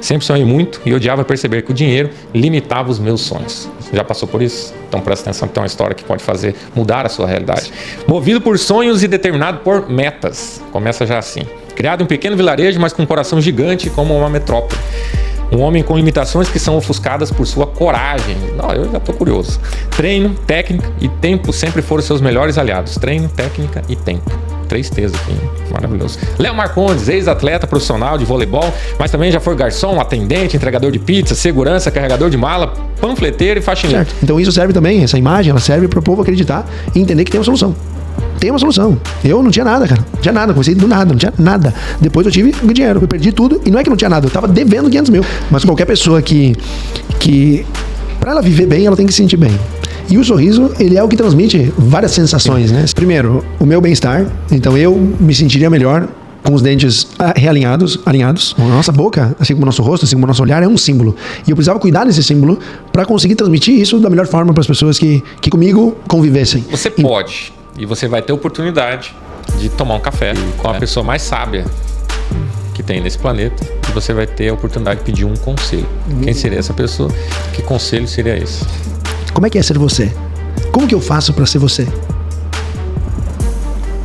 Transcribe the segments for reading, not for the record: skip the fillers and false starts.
Sempre sonhei muito e odiava perceber que o dinheiro limitava os meus sonhos. Já passou por isso? Então presta atenção que tem uma história que pode fazer mudar a sua realidade. Movido por sonhos e determinado por metas. Começa já assim. Criado em um pequeno vilarejo, mas com um coração gigante como uma metrópole. Um homem com limitações que são ofuscadas por sua coragem. Não, eu já tô curioso. Treino, técnica e tempo sempre foram seus melhores aliados. Treino, técnica e tempo. 3 T's aqui, maravilhoso. Léo Marcondes, ex-atleta profissional de voleibol, mas também já foi garçom, atendente, entregador de pizza, segurança, carregador de mala, panfleteiro e faxineiro. Certo. Então isso serve também, essa imagem, ela serve para o povo acreditar e entender que tem uma solução. Tem uma solução. Eu não tinha nada, cara. Não tinha nada, comecei do nada, não tinha nada. Depois eu tive dinheiro, eu perdi tudo. E não é que não tinha nada, eu tava devendo 500 mil. Mas qualquer pessoa que para ela viver bem, ela tem que se sentir bem. E o sorriso, ele é o que transmite várias sensações, né? Primeiro, o meu bem-estar. Então eu me sentiria melhor com os dentes realinhados, alinhados. A nossa boca, assim como o nosso rosto, assim como o nosso olhar, é um símbolo. E eu precisava cuidar desse símbolo para conseguir transmitir isso da melhor forma para as pessoas que comigo convivessem. Você pode, e você vai ter oportunidade de tomar um café com a pessoa mais sábia que tem nesse planeta, e você vai ter a oportunidade de pedir um conselho. Quem seria essa pessoa? Que conselho seria esse? Como é que é ser você? Como que eu faço para ser você?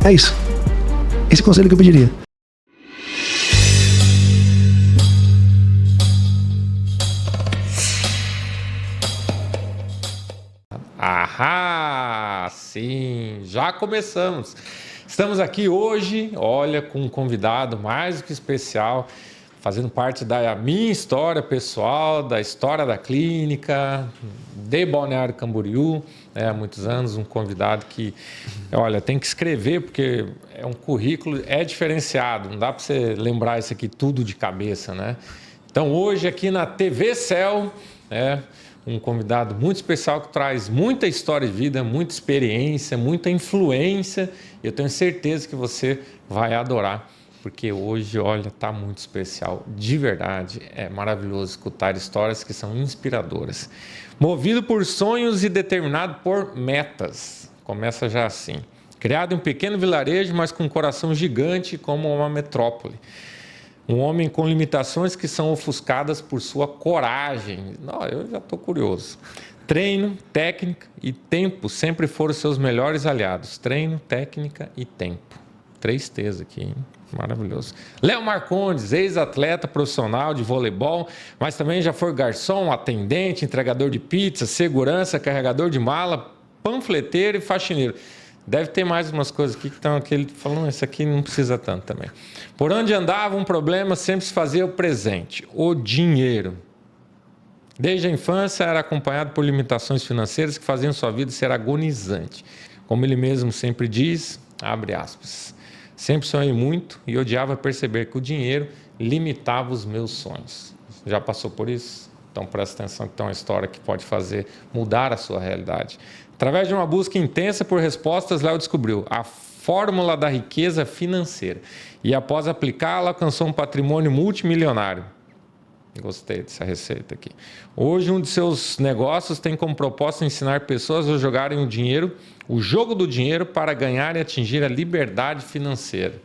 É isso. Esse conselho que eu pediria. Ahá, sim, já começamos. Estamos aqui hoje, olha, com um convidado mais do que especial, fazendo parte da minha história pessoal, da história da clínica, de Balneário Camboriú, há muitos anos, um convidado que, olha, tem que escrever, porque é um currículo, é diferenciado, não dá para você lembrar isso aqui tudo de cabeça, né? Então, hoje aqui na TV Céu, um convidado muito especial que traz muita história de vida, muita experiência, muita influência. Eu tenho certeza que você vai adorar, porque hoje, olha, está muito especial. De verdade, é maravilhoso escutar histórias que são inspiradoras. Movido por sonhos e determinado por metas. Começa já assim. Criado em um pequeno vilarejo, mas com um coração gigante como uma metrópole. Um homem com limitações que são ofuscadas por sua coragem. Não, eu já estou curioso. Treino, técnica e tempo sempre foram seus melhores aliados. Treino, técnica e tempo. 3 T's aqui, hein? Maravilhoso. Léo Marcondes, ex-atleta profissional de voleibol, mas também já foi garçom, atendente, entregador de pizza, segurança, carregador de mala, panfleteiro e faxineiro. Deve ter mais umas coisas aqui que estão aquele falando, isso aqui não precisa tanto também. Por onde andava, um problema sempre se fazia o presente, o dinheiro. Desde a infância era acompanhado por limitações financeiras que faziam sua vida ser agonizante. Como ele mesmo sempre diz, abre aspas, sempre sonhei muito e odiava perceber que o dinheiro limitava os meus sonhos. Já passou por isso? Então presta atenção que tem uma história que pode fazer mudar a sua realidade. Através de uma busca intensa por respostas, Léo descobriu a fórmula da riqueza financeira e, após aplicá-la, alcançou um patrimônio multimilionário. Gostei dessa receita aqui. Hoje, um de seus negócios tem como proposta ensinar pessoas a jogarem o jogo do dinheiro para ganhar e atingir a liberdade financeira.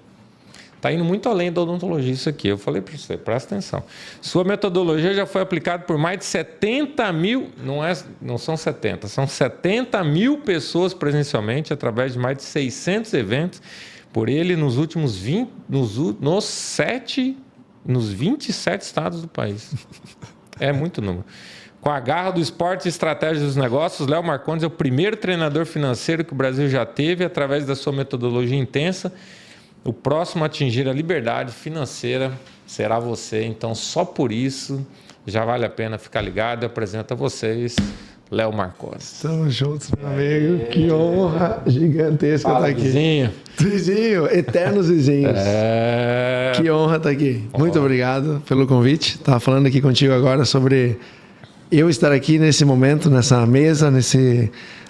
Está indo muito além da odontologia isso aqui. Eu falei para você, presta atenção. Sua metodologia já foi aplicada por mais de 70 mil, não são 70, são 70 mil pessoas presencialmente, através de mais de 600 eventos, por ele nos últimos 27 estados do país. É muito número. Com a garra do esporte e estratégia dos negócios, Léo Marcondes é o primeiro treinador financeiro que o Brasil já teve, através da sua metodologia intensa. O próximo a atingir a liberdade financeira será você. Então, só por isso, já vale a pena ficar ligado. Eu apresento a vocês, Léo Marcondes. Estamos juntos, meu amigo. Que honra gigantesca estar aqui. Vizinho. Vizinho, eternos vizinhos. Que honra estar aqui. Muito obrigado pelo convite. Estava falando aqui contigo agora sobre eu estar aqui nesse momento, nessa mesa,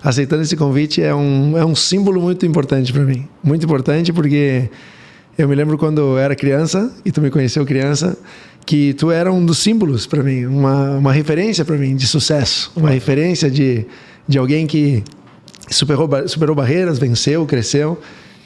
aceitando esse convite, é um símbolo muito importante para mim. Muito importante porque eu me lembro quando eu era criança, e tu me conheceu criança, que tu era um dos símbolos para mim, uma referência para mim de sucesso, uma referência de alguém que superou barreiras, venceu, cresceu.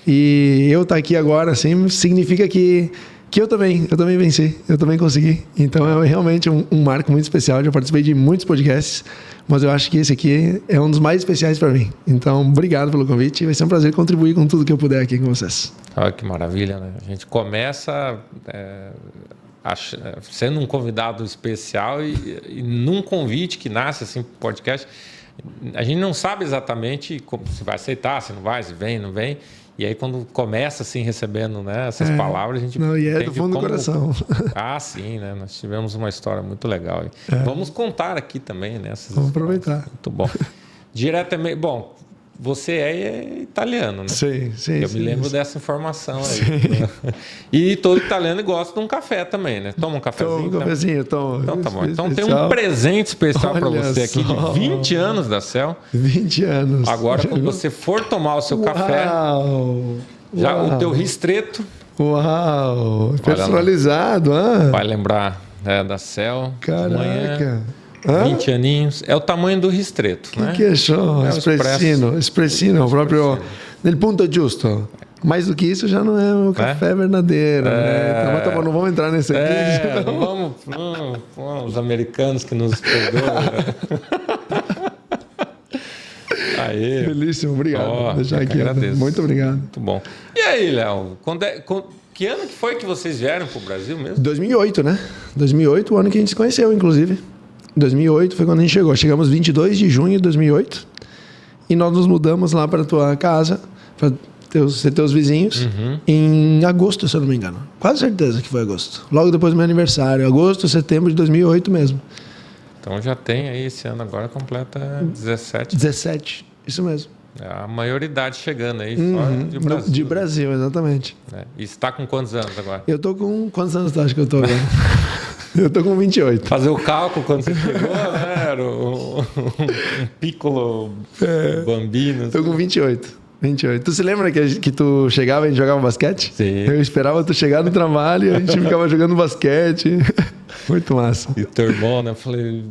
E eu estar aqui agora, assim, significa que Que eu também venci, eu também consegui. Então é realmente um marco muito especial. Já participei de muitos podcasts, mas eu acho que esse aqui é um dos mais especiais para mim. Então, obrigado pelo convite. Vai ser um prazer contribuir com tudo que eu puder aqui com vocês. Olha que maravilha, né? A gente começa sendo um convidado especial e num convite que nasce assim pro podcast, a gente não sabe exatamente se vai aceitar, se não vai, se vem, não vem. E aí, quando começa, assim, recebendo, né, essas palavras, a gente... Não, e é do fundo do coração. Ah, sim, né? Nós tivemos uma história muito legal. Vamos contar aqui também, né? Vamos aproveitar. Muito bom. Diretamente... Bom, você é italiano, né? Sim. Eu me lembro dessa informação aí. Né? E todo italiano gosta de um café também, né? Toma um cafezinho? Toma um cafezinho, toma. Então tá bom. Então tem um presente especial para você aqui de 20 anos da Cell. 20 anos. Agora, quando você for tomar o seu café, já o teu ristreto. Uau! Personalizado, vai lembrar da Cell. Caraca! 20 aninhos. É o tamanho do ristreto, né? Que show! Espressino, o próprio... Nel ponto giusto. Mais do que isso já não é um café verdadeiro. Né? Então, tá bom, não vamos entrar nesse aqui. Não vamos, os americanos que nos perdoam. Aê. Belíssimo, obrigado. Vou deixar aqui. Muito obrigado. Muito bom. E aí, Léo? Que ano que foi que vocês vieram para o Brasil mesmo? 2008, né? 2008, o ano que a gente se conheceu, inclusive. 2008 foi quando a gente chegou. Chegamos 22 de junho de 2008 e nós nos mudamos lá para a tua casa, para ser teus vizinhos, em agosto, se eu não me engano. Quase certeza que foi agosto. Logo depois do meu aniversário. Agosto, setembro de 2008 mesmo. Então já tem aí, esse ano agora completa 17. 17, isso mesmo. A maioridade chegando aí, fora de Brasil. De Brasil, exatamente. E você está com quantos anos agora? Eu tô com... Quantos anos tu acha que eu tô agora? Eu tô com 28. Fazer o cálculo quando você chegou, né? Era um piccolo bambino. Tô com 28. Tu se lembra que tu chegava e a gente jogava basquete? Sim. Eu esperava tu chegar no trabalho e a gente ficava jogando basquete. Muito massa. E o teu irmão, né? Eu falei,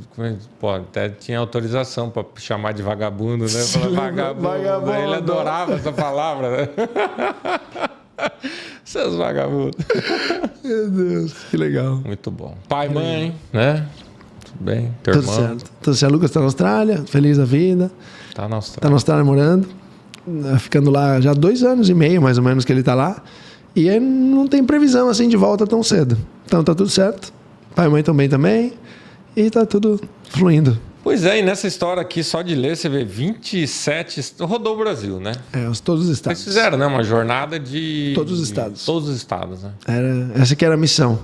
até tinha autorização para chamar de vagabundo, né? Eu falei, vagabundo. Ele adorava essa palavra, né? Seus vagabundos. Meu Deus, que legal. Muito bom. Pai, mãe, né? Tudo bem. Teu Tudo irmão. certo. Tudo certo. Lucas tá na Austrália, feliz da vida. Tá na Austrália. Tá na Austrália morando. Ficando lá já 2 anos e meio, mais ou menos, que ele tá lá. E aí não tem previsão, assim, de volta tão cedo. Então tá tudo certo. Pai e mãe estão bem também. E tá tudo fluindo. Pois é, e nessa história aqui, só de ler, você vê 27... Rodou o Brasil, né? Todos os estados. Vocês fizeram, né? Uma jornada de... Todos os estados. Todos os estados, né? Essa que era a missão.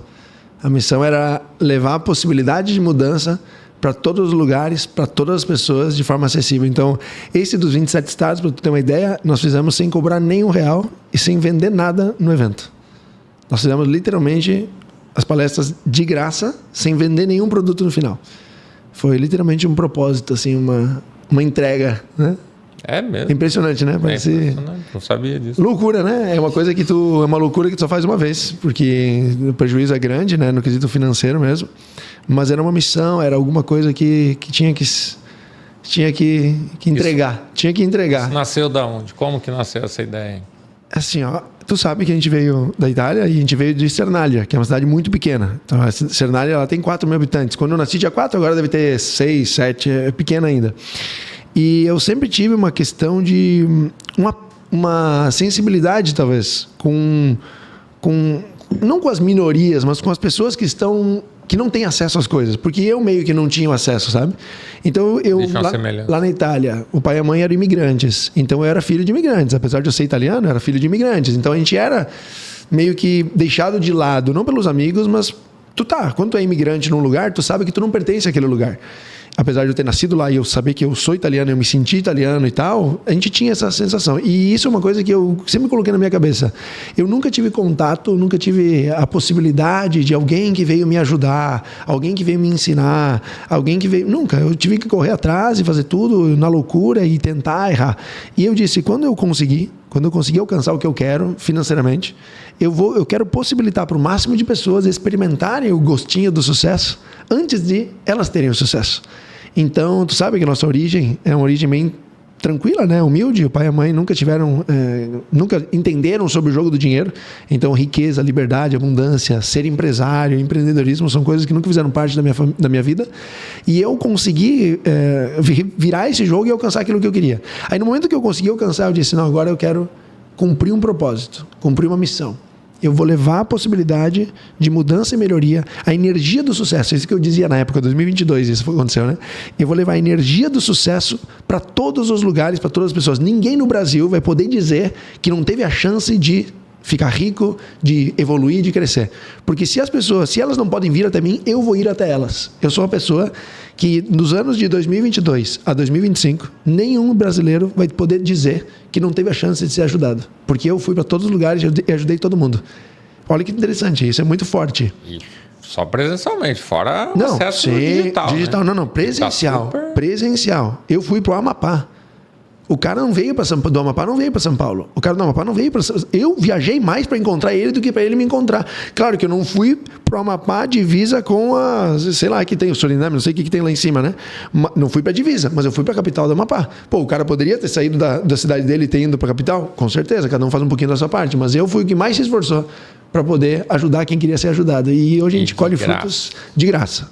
A missão era levar a possibilidade de mudança para todos os lugares, para todas as pessoas, de forma acessível. Então, esse dos 27 estados, para tu ter uma ideia, nós fizemos sem cobrar nenhum real e sem vender nada no evento. Nós fizemos literalmente as palestras de graça, sem vender nenhum produto no final. Foi literalmente um propósito, assim, uma entrega, né? É mesmo. Impressionante, né? Parece... impressionante. Não sabia disso. Loucura, né? É uma coisa que é uma loucura que tu só faz uma vez, porque o prejuízo é grande, né? No quesito financeiro mesmo. Mas era uma missão, era alguma coisa que tinha que entregar. Isso, tinha que entregar. Isso nasceu da onde? Como que nasceu essa ideia? Assim, ó, tu sabe que a gente veio da Itália e a gente veio de Sernália, que é uma cidade muito pequena. Então, a Sernália ela tem 4 mil habitantes. Quando eu nasci tinha 4, agora deve ter 6, 7, é pequena ainda. E eu sempre tive uma questão de uma sensibilidade, talvez, não com as minorias, mas com as pessoas que não têm acesso às coisas, porque eu meio que não tinha acesso, sabe? Então lá na Itália, o pai e a mãe eram imigrantes, então eu era filho de imigrantes, apesar de eu ser italiano, eu era filho de imigrantes, então a gente era meio que deixado de lado, não pelos amigos, mas quando tu é imigrante num lugar, tu sabe que tu não pertence àquele lugar. Apesar de eu ter nascido lá e eu saber que eu sou italiano, eu me senti italiano e tal, a gente tinha essa sensação. E isso é uma coisa que eu sempre coloquei na minha cabeça. Eu nunca tive contato, nunca tive a possibilidade de alguém que veio me ajudar, alguém que veio me ensinar, alguém que veio... Nunca. Eu tive que correr atrás e fazer tudo na loucura e tentar errar. E eu disse, quando eu conseguir alcançar o que eu quero financeiramente, eu quero possibilitar para o máximo de pessoas experimentarem o gostinho do sucesso antes de elas terem o sucesso. Então, tu sabe que a nossa origem é uma origem bem tranquila, né? Humilde. O pai e a mãe nunca entenderam sobre o jogo do dinheiro. Então, riqueza, liberdade, abundância, ser empresário, empreendedorismo são coisas que nunca fizeram parte da minha vida. E eu consegui virar esse jogo e alcançar aquilo que eu queria. Aí, no momento que eu consegui alcançar, eu disse, não, agora eu quero cumprir um propósito, cumprir uma missão. Eu vou levar a possibilidade de mudança e melhoria, a energia do sucesso. Isso que eu dizia na época, 2022, isso aconteceu, né? Eu vou levar a energia do sucesso para todos os lugares, para todas as pessoas. Ninguém no Brasil vai poder dizer que não teve a chance de ficar rico, de evoluir, de crescer. Porque se elas não podem vir até mim, eu vou ir até elas. Eu sou uma pessoa que nos anos de 2022 a 2025, nenhum brasileiro vai poder dizer que não teve a chance de ser ajudado. Porque eu fui para todos os lugares e ajudei todo mundo. Olha que interessante, isso é muito forte. E só presencialmente, fora o acesso digital. Digital, né? não, presencial. Tá super... Presencial. Eu fui para o Amapá. O cara não veio do Amapá, não veio para São Paulo. O cara do Amapá não veio para... Eu viajei mais para encontrar ele do que para ele me encontrar. Claro que eu não fui para o Amapá divisa com a... Sei lá, que tem o Suriname, não sei o que tem lá em cima, né? Não fui para divisa, mas eu fui para a capital do Amapá. Pô, o cara poderia ter saído da cidade dele e ter ido para a capital? Com certeza, cada um faz um pouquinho da sua parte. Mas eu fui o que mais se esforçou para poder ajudar quem queria ser ajudado. E hoje a gente colhe frutos de graça.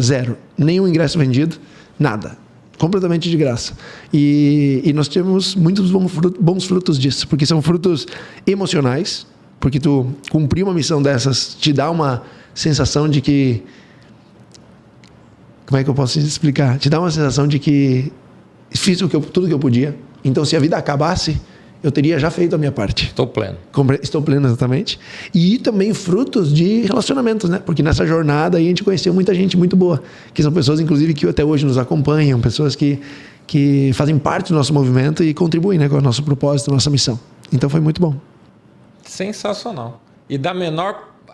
Zero. Nenhum ingresso vendido, nada. Completamente de graça. E nós temos muitos bons frutos disso, porque são frutos emocionais, porque tu cumprir uma missão dessas te dá uma sensação de que... Como é que eu posso explicar? Te dá uma sensação de que fiz tudo que eu podia. Então, se a vida acabasse, eu teria já feito a minha parte. Estou pleno. Estou pleno, exatamente. E também frutos de relacionamentos, né? Porque nessa jornada aí a gente conheceu muita gente muito boa, que são pessoas, inclusive, que até hoje nos acompanham, pessoas que fazem parte do nosso movimento e contribuem, né, com o nosso propósito, a nossa missão. Então foi muito bom. Sensacional. E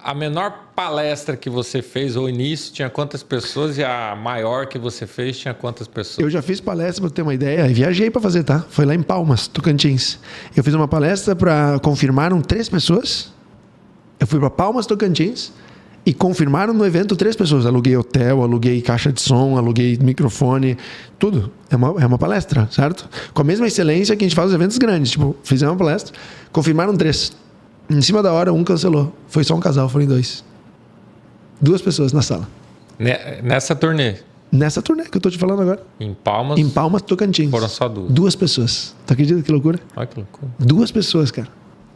a menor palestra que você fez, ou início, tinha quantas pessoas? E a maior que você fez, tinha quantas pessoas? Eu já fiz palestra, para ter uma ideia, e viajei para fazer, tá? Foi lá em Palmas, Tocantins. Eu fiz uma palestra para... Confirmaram 3 pessoas. Eu fui para Palmas, Tocantins, e confirmaram no evento 3 pessoas. Aluguei hotel, aluguei caixa de som, aluguei microfone, tudo. É uma palestra, certo? Com a mesma excelência que a gente faz os eventos grandes. Tipo, fizemos uma palestra, confirmaram 3. Em cima da hora, um cancelou. Foi só um casal, foram 2. 2 pessoas na sala. Nessa turnê? Nessa turnê que eu tô te falando agora. Em Palmas? Em Palmas, Tocantins. Foram só 2. 2 pessoas. Tu acredita que loucura? Olha que loucura. 2 pessoas, cara.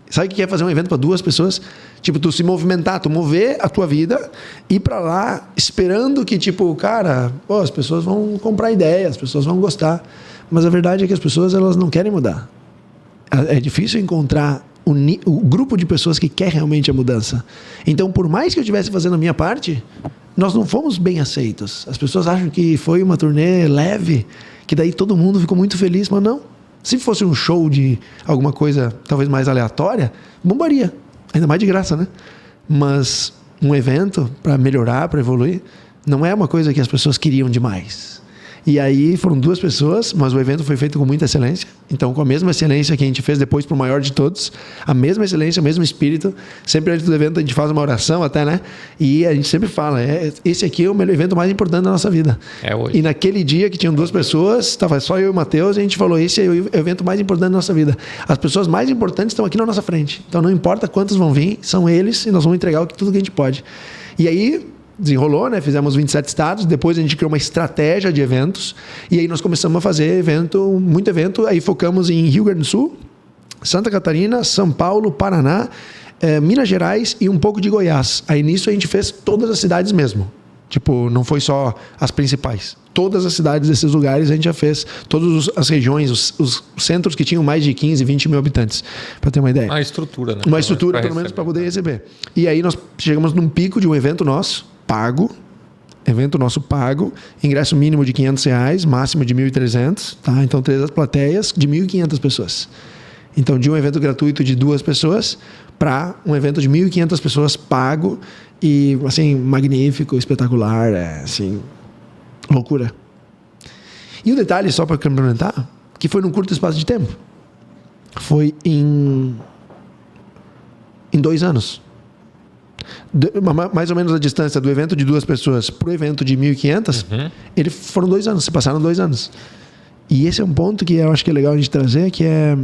Sabe o que é fazer um evento para 2 pessoas? Tipo, tu se movimentar, tu mover a tua vida, ir para lá esperando que, tipo, cara, pô, as pessoas vão comprar ideia, as pessoas vão gostar. Mas a verdade é que as pessoas, elas não querem mudar. É difícil encontrar o grupo de pessoas que quer realmente a mudança. Então, por mais que eu estivesse fazendo a minha parte, nós não fomos bem aceitos. As pessoas acham que foi uma turnê leve, que daí todo mundo ficou muito feliz, mas não. Se fosse um show de alguma coisa talvez mais aleatória, bombaria. Ainda mais de graça, né? Mas um evento para melhorar, para evoluir, não é uma coisa que as pessoas queriam demais. E aí foram 2 pessoas, mas o evento foi feito com muita excelência. Então, com a mesma excelência que a gente fez depois para o maior de todos, a mesma excelência, o mesmo espírito. Sempre antes do evento a gente faz uma oração até, né? E a gente sempre fala, esse aqui é o melhor evento mais importante da nossa vida. É hoje. E naquele dia que tinham 2 pessoas, estava só eu e o Matheus, e a gente falou, esse é o evento mais importante da nossa vida. As pessoas mais importantes estão aqui na nossa frente. Então, não importa quantos vão vir, são eles, e nós vamos entregar tudo que a gente pode. E aí... desenrolou, né? Fizemos 27 estados, depois a gente criou uma estratégia de eventos e aí nós começamos a fazer muito evento, aí focamos em Rio Grande do Sul, Santa Catarina, São Paulo, Paraná, Minas Gerais e um pouco de Goiás. Aí nisso a gente fez todas as cidades mesmo. Tipo, não foi só as principais. Todas as cidades desses lugares a gente já fez. Todas as regiões, os centros que tinham mais de 15, 20 mil habitantes. Para ter uma ideia. Uma estrutura, né? Uma estrutura, pelo menos, para poder receber. E aí nós chegamos num pico de um evento nosso, pago. Evento nosso pago. Ingresso mínimo de R$500, máximo de 1.300. Tá? Então, 3 plateias de 1.500 pessoas. Então, de um evento gratuito de 2 pessoas para um evento de 1.500 pessoas pago e, assim, magnífico, espetacular, assim, loucura. E o detalhe, só para complementar, que foi num curto espaço de tempo. Foi em 2 anos. Mais ou menos a distância do evento de 2 pessoas para o evento de 1.500, foram 2 anos, se passaram 2 anos. E esse é um ponto que eu acho que é legal a gente trazer, que é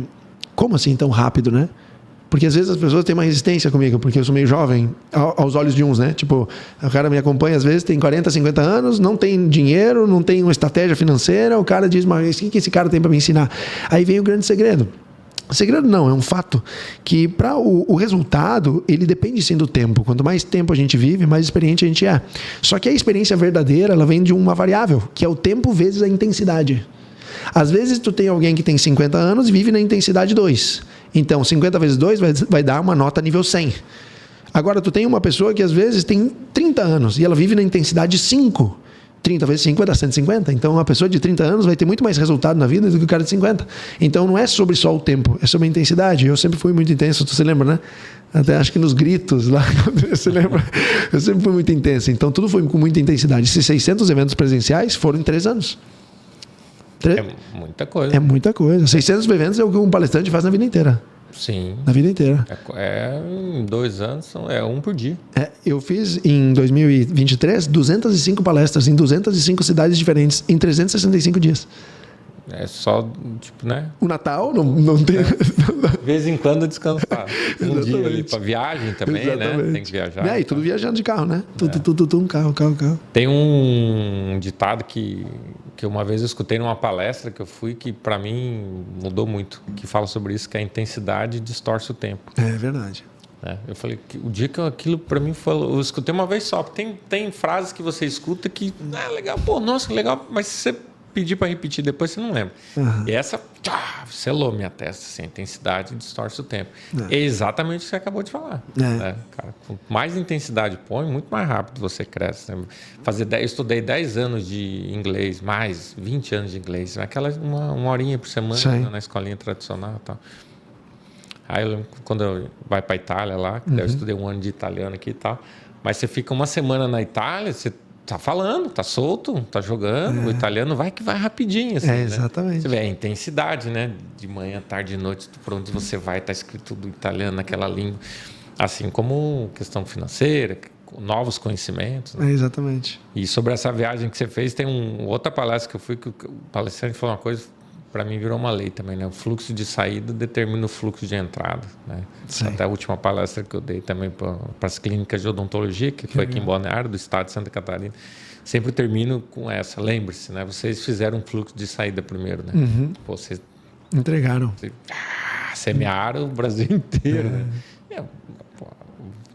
como assim tão rápido, né? Porque às vezes as pessoas têm uma resistência comigo, porque eu sou meio jovem aos olhos de uns, né? Tipo, o cara me acompanha às vezes, tem 40, 50 anos, não tem dinheiro, não tem uma estratégia financeira, o cara diz, mas o que esse cara tem para me ensinar? Aí vem o grande segredo. O segredo não, é um fato que para o resultado, ele depende sim do tempo. Quanto mais tempo a gente vive, mais experiente a gente é. Só que a experiência verdadeira, ela vem de uma variável, que é o tempo vezes a intensidade. Às vezes tu tem alguém que tem 50 anos e vive na intensidade 2. Então, 50 vezes 2 vai dar uma nota nível 100. Agora, tu tem uma pessoa que às vezes tem 30 anos e ela vive na intensidade 5. 30 vezes 5 vai dar 150. Então, uma pessoa de 30 anos vai ter muito mais resultado na vida do que o cara de 50. Então, não é sobre só o tempo, é sobre a intensidade. Eu sempre fui muito intenso, tu se lembra, né? Até acho que nos gritos lá, você lembra? Eu sempre fui muito intenso. Então, tudo foi com muita intensidade. Esses 600 eventos presenciais foram em 3 anos. É muita coisa. É muita coisa. 600 eventos é o que um palestrante faz na vida inteira. Sim. Na vida inteira. Em 2 anos, é um por dia. Eu fiz em 2023 205 palestras em 205 cidades diferentes em 365 dias. É só, tipo, né? O Natal não tem... De vez em quando descansar. Um dia ali para viagem também, Exatamente. né? Tem que viajar. E tudo viajando de carro, né? Tudo, carro. Tem um ditado que uma vez eu escutei numa palestra que eu fui, que para mim mudou muito, que fala sobre isso, que a intensidade distorce o tempo. É verdade. Eu falei que o dia que aquilo para mim foi... Eu escutei uma vez só. Tem frases que você escuta que é legal, pô, nossa, legal, mas se você pedir para repetir depois, você não lembra. E essa selou minha testa, assim, a intensidade distorce o tempo. É exatamente o que você acabou de falar. Cara, com mais intensidade põe, muito mais rápido você cresce. Né? Eu estudei 10 anos de inglês, mais 20 anos de inglês, uma horinha por semana na escolinha tradicional e tal. Aí eu lembro quando eu vai para a Itália lá, eu estudei 1 ano de italiano aqui e tal, mas você fica uma semana na Itália, você tá falando, tá solto, tá jogando, o italiano vai que vai rapidinho. Assim, exatamente. Né? Você vê a intensidade, né? De manhã, tarde e noite, por onde você vai, tá escrito do italiano naquela língua. Assim como questão financeira, novos conhecimentos. Né? Exatamente. E sobre essa viagem que você fez, tem outra palestra que eu fui, que o palestrante falou uma coisa, para mim virou uma lei também, né? O fluxo de saída determina o fluxo de entrada, né? Até a última palestra que eu dei também para as clínicas de odontologia, que foi aqui em Balneário, do estado de Santa Catarina, sempre termino com essa. Lembre-se, né? Vocês fizeram um fluxo de saída primeiro, né? Pô, vocês entregaram. Semearam o Brasil inteiro, né?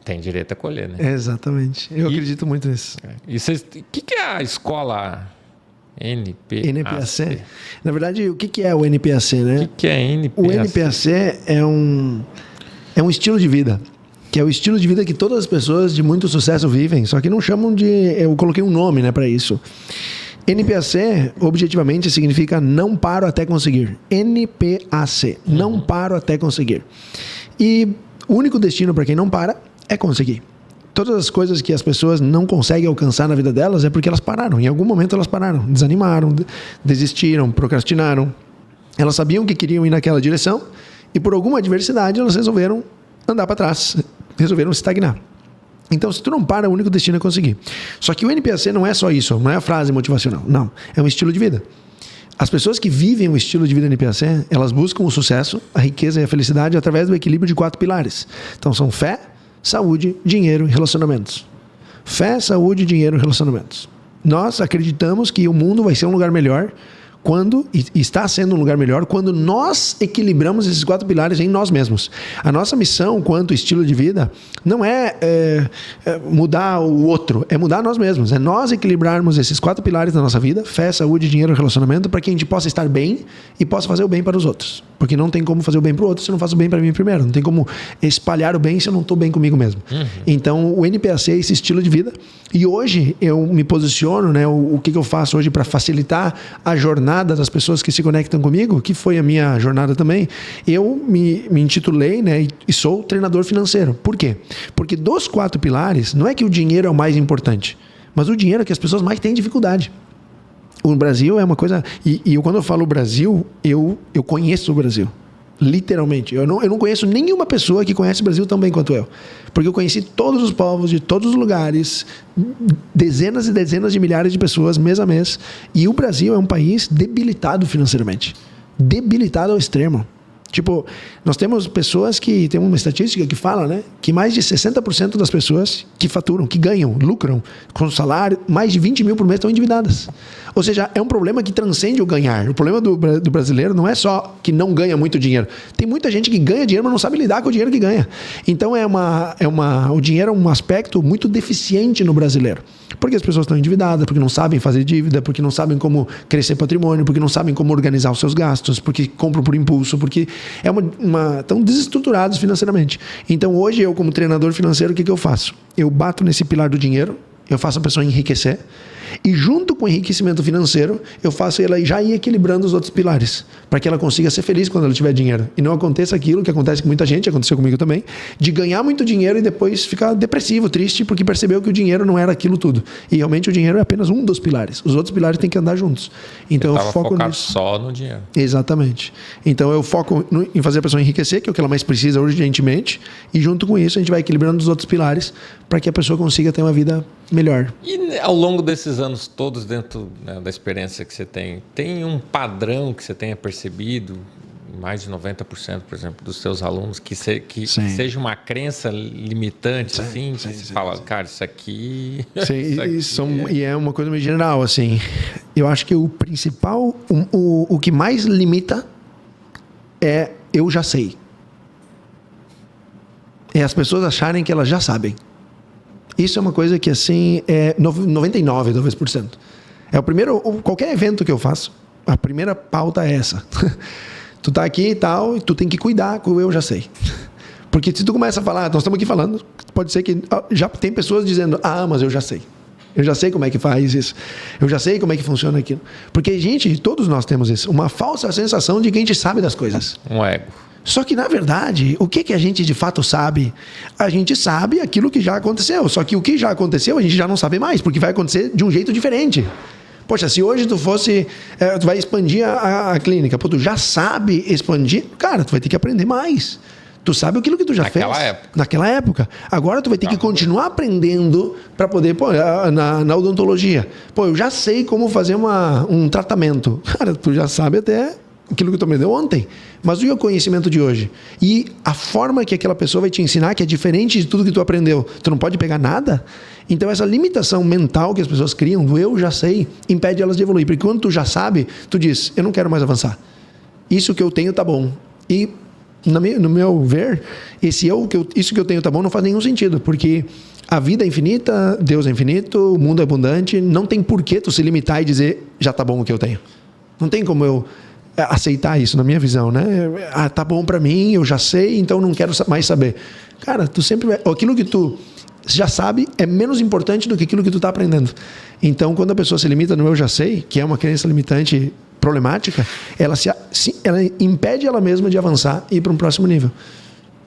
Tem direito a colher, né? Exatamente. Eu acredito muito nisso. E vocês, o que é a escola... NPAC. Na verdade, o que é o NPAC, né? O que é NPAC? O NPAC é um estilo de vida, que é o estilo de vida que todas as pessoas de muito sucesso vivem, só que não chamam de... Eu coloquei um nome, né, para isso. NPAC, objetivamente, significa não paro até conseguir. NPAC, não paro até conseguir. E o único destino para quem não para é conseguir. Todas as coisas que as pessoas não conseguem alcançar na vida delas é porque elas pararam. Em algum momento elas pararam, desanimaram, desistiram, procrastinaram. Elas sabiam que queriam ir naquela direção e por alguma adversidade elas resolveram andar para trás, resolveram estagnar. Então, se tu não para, o único destino é conseguir. Só que o NPAC não é só isso, não é a frase motivacional, não. É um estilo de vida. As pessoas que vivem o estilo de vida NPAC, elas buscam o sucesso, a riqueza e a felicidade através do equilíbrio de 4 pilares. Então, são fé, saúde, dinheiro e relacionamentos. Fé, saúde, dinheiro e relacionamentos. Nós acreditamos que o mundo vai ser um lugar melhor quando, e está sendo um lugar melhor, quando nós equilibramos esses 4 pilares em nós mesmos. A nossa missão quanto estilo de vida não é mudar o outro, é mudar nós mesmos. É nós equilibrarmos esses 4 pilares da nossa vida, fé, saúde, dinheiro e relacionamento, para que a gente possa estar bem e possa fazer o bem para os outros. Porque não tem como fazer o bem para o outro se eu não faço o bem para mim primeiro. Não tem como espalhar o bem se eu não estou bem comigo mesmo. Então, o NPAC é esse estilo de vida. E hoje eu me posiciono, né, o que eu faço hoje para facilitar a jornada das pessoas que se conectam comigo, que foi a minha jornada também. Eu me intitulei, né, e sou treinador financeiro. Por quê? Porque dos 4 pilares, não é que o dinheiro é o mais importante, mas o dinheiro é que as pessoas mais têm dificuldade. O Brasil é uma coisa... E quando eu falo Brasil, eu conheço o Brasil. Literalmente. Eu não conheço nenhuma pessoa que conhece o Brasil tão bem quanto eu. Porque eu conheci todos os povos de todos os lugares, dezenas e dezenas de milhares de pessoas, mês a mês. E o Brasil é um país debilitado financeiramente. Debilitado ao extremo. Tipo, nós temos pessoas que... Tem uma estatística que fala, né? Que mais de 60% das pessoas que faturam, que ganham, lucram com salário, mais de 20 mil por mês estão endividadas. Ou seja, é um problema que transcende o ganhar. O problema do brasileiro não é só que não ganha muito dinheiro. Tem muita gente que ganha dinheiro, mas não sabe lidar com o dinheiro que ganha. Então, o dinheiro é um aspecto muito deficiente no brasileiro. Porque as pessoas estão endividadas, porque não sabem fazer dívida, porque não sabem como crescer patrimônio, porque não sabem como organizar os seus gastos, porque compram por impulso, porque estão desestruturados financeiramente. Então, hoje, eu como treinador financeiro, o que eu faço? Eu bato nesse pilar do dinheiro, eu faço a pessoa enriquecer, e junto com o enriquecimento financeiro, eu faço ela já ir equilibrando os outros pilares, para que ela consiga ser feliz quando ela tiver dinheiro. E não aconteça aquilo que acontece com muita gente, aconteceu comigo também, de ganhar muito dinheiro e depois ficar depressivo, triste, porque percebeu que o dinheiro não era aquilo tudo. E realmente o dinheiro é apenas um dos pilares. Os outros pilares têm que andar juntos. Então eu foco nisso. Só no dinheiro. Exatamente. Então eu foco em fazer a pessoa enriquecer, que é o que ela mais precisa urgentemente, e junto com isso a gente vai equilibrando os outros pilares para que a pessoa consiga ter uma vida melhor. E ao longo desses anos todos, dentro, né, da experiência que você tem um padrão que você tenha percebido, mais de 90%, por exemplo, dos seus alunos, que seja uma crença limitante, sim, você fala, cara, isso aqui... E é uma coisa meio geral, assim. Eu acho que o principal, o que mais limita é eu já sei. É as pessoas acharem que elas já sabem. Isso é uma coisa que, assim, é 99, talvez, por cento. É o primeiro... Qualquer evento que eu faço, a primeira pauta é essa. Tu tá aqui e tal, e tu tem que cuidar com o eu já sei. Porque se tu começa a falar, nós estamos aqui falando, pode ser que já tem pessoas dizendo, mas eu já sei. Eu já sei como é que faz isso. Eu já sei como é que funciona aquilo. Porque, gente, todos nós temos isso. Uma falsa sensação de que a gente sabe das coisas. Um ego. Só que, na verdade, o que a gente de fato sabe? A gente sabe aquilo que já aconteceu. Só que o que já aconteceu, a gente já não sabe mais, porque vai acontecer de um jeito diferente. Poxa, se hoje tu vai expandir a clínica, tu já sabe expandir, cara, tu vai ter que aprender mais. Tu sabe aquilo que tu já fez naquela época. Agora tu vai ter que continuar aprendendo para poder, na odontologia. Eu já sei como fazer um tratamento. Cara, tu já sabe até aquilo que tu aprendeu ontem. Mas e o conhecimento de hoje? E a forma que aquela pessoa vai te ensinar, que é diferente de tudo que tu aprendeu, tu não pode pegar nada? Então essa limitação mental que as pessoas criam, do eu já sei, impede elas de evoluir. Porque quando tu já sabe, tu diz, eu não quero mais avançar. Isso que eu tenho tá bom. E, no meu ver, isso que eu tenho tá bom não faz nenhum sentido. Porque a vida é infinita, Deus é infinito, o mundo é abundante, não tem porquê tu se limitar e dizer, já tá bom o que eu tenho. Não tem como eu aceitar isso, na minha visão, né? Tá bom pra mim, eu já sei, então não quero mais saber. Cara, tu sempre vai... Aquilo que tu já sabe é menos importante do que aquilo que tu tá aprendendo. Então, quando a pessoa se limita no eu já sei, que é uma crença limitante problemática, ela impede ela mesma de avançar e ir para um próximo nível.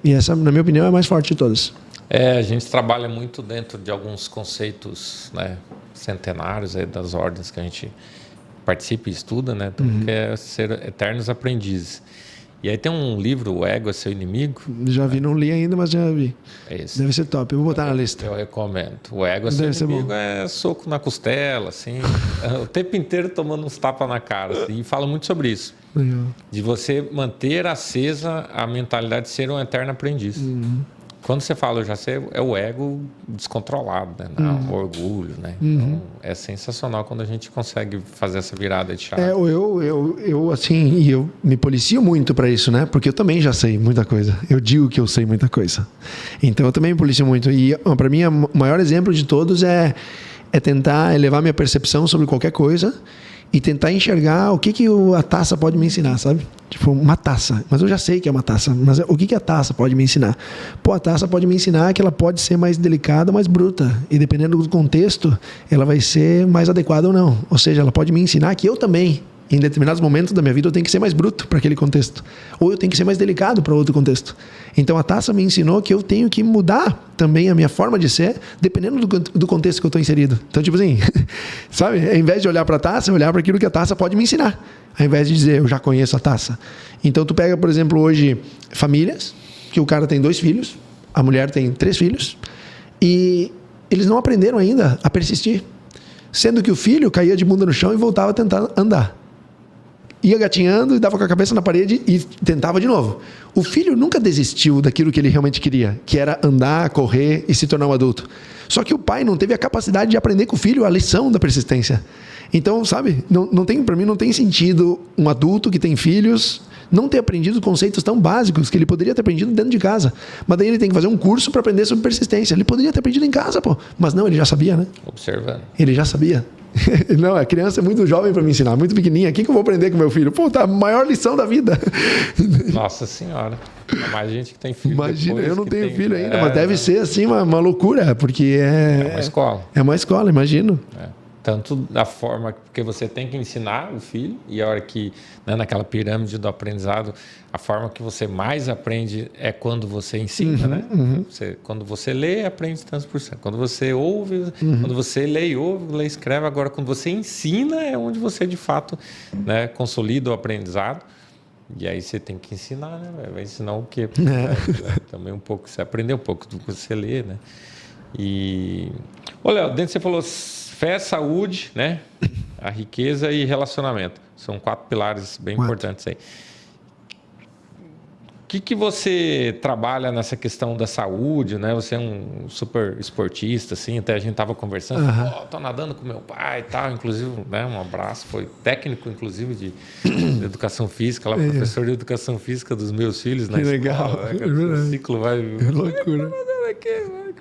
E essa, na minha opinião, é a mais forte de todas. A gente trabalha muito dentro de alguns conceitos, né, centenários aí das ordens que a gente participa e estuda, né? Então, que é ser eternos aprendizes. E aí tem um livro, O Ego é Seu Inimigo. Já vi, não li ainda, mas já vi. Esse. Deve ser top, eu vou botar na lista. Eu recomendo. O Ego é Seu Inimigo é soco na costela, assim, o tempo inteiro tomando uns tapas na cara, assim, e fala muito sobre isso. Legal. De você manter acesa a mentalidade de ser um eterno aprendiz. Quando você fala eu já sei, é o ego descontrolado, né? Não, o orgulho, né? Então, é sensacional quando a gente consegue fazer essa virada de chave. Eu me policio muito para isso, né? Porque eu também já sei muita coisa. Eu digo que eu sei muita coisa. Então eu também me policio muito. E para mim, o maior exemplo de todos é tentar elevar minha percepção sobre qualquer coisa e tentar enxergar o que a taça pode me ensinar, sabe? Tipo, uma taça. Mas eu já sei que é uma taça. Mas o que a taça pode me ensinar? A taça pode me ensinar que ela pode ser mais delicada, mais bruta. E dependendo do contexto, ela vai ser mais adequada ou não. Ou seja, ela pode me ensinar que eu também, em determinados momentos da minha vida, eu tenho que ser mais bruto para aquele contexto. Ou eu tenho que ser mais delicado para outro contexto. Então, a taça me ensinou que eu tenho que mudar também a minha forma de ser, dependendo do contexto que eu estou inserido. Então, tipo assim, Sabe? Ao invés de olhar para a taça, olhar para aquilo que a taça pode me ensinar. Ao invés de dizer, eu já conheço a taça. Então, tu pega, por exemplo, hoje, famílias, que o cara tem 2 filhos, a mulher tem 3 filhos, e eles não aprenderam ainda a persistir. Sendo que o filho caía de bunda no chão e voltava a tentar andar. Ia gatinhando e dava com a cabeça na parede e tentava de novo. O filho nunca desistiu daquilo que ele realmente queria, que era andar, correr e se tornar um adulto. Só que o pai não teve a capacidade de aprender com o filho a lição da persistência. Então, sabe, para mim não tem sentido um adulto que tem filhos não ter aprendido conceitos tão básicos que ele poderia ter aprendido dentro de casa. Mas daí ele tem que fazer um curso para aprender sobre persistência. Ele poderia ter aprendido em casa, pô. Mas não, ele já sabia, né? Observando. Ele já sabia. Não, a criança é muito jovem para me ensinar, muito pequenininha. O que eu vou aprender com meu filho? Pô, tá a maior lição da vida. Nossa senhora. Há mais gente que tem filho. Imagina, eu não tenho filho ainda, mas deve ser assim uma loucura, porque é uma escola. É uma escola, imagino. Tanto da forma, porque você tem que ensinar o filho, e a hora que, né, naquela pirâmide do aprendizado, a forma que você mais aprende é quando você ensina, né? Quando você lê, aprende tantos por cento. Quando você ouve, quando você lê e ouve, lê e escreve. Agora, quando você ensina, é onde você, de fato, né, consolida o aprendizado. E aí você tem que ensinar, né? Vai ensinar o quê? Também um pouco, você aprender um pouco do que você lê, né? E... Ô, Léo, dentro você falou fé, saúde, né? A riqueza e relacionamento. São 4 pilares bem importantes aí. O que você trabalha nessa questão da saúde, né? Você é um super esportista, assim, até a gente estava conversando, tô nadando com meu pai e tal, inclusive, né, um abraço, foi técnico, inclusive, de educação física, lá, professor de educação física dos meus filhos na escola. Legal. Né? O ciclo vai... Que loucura.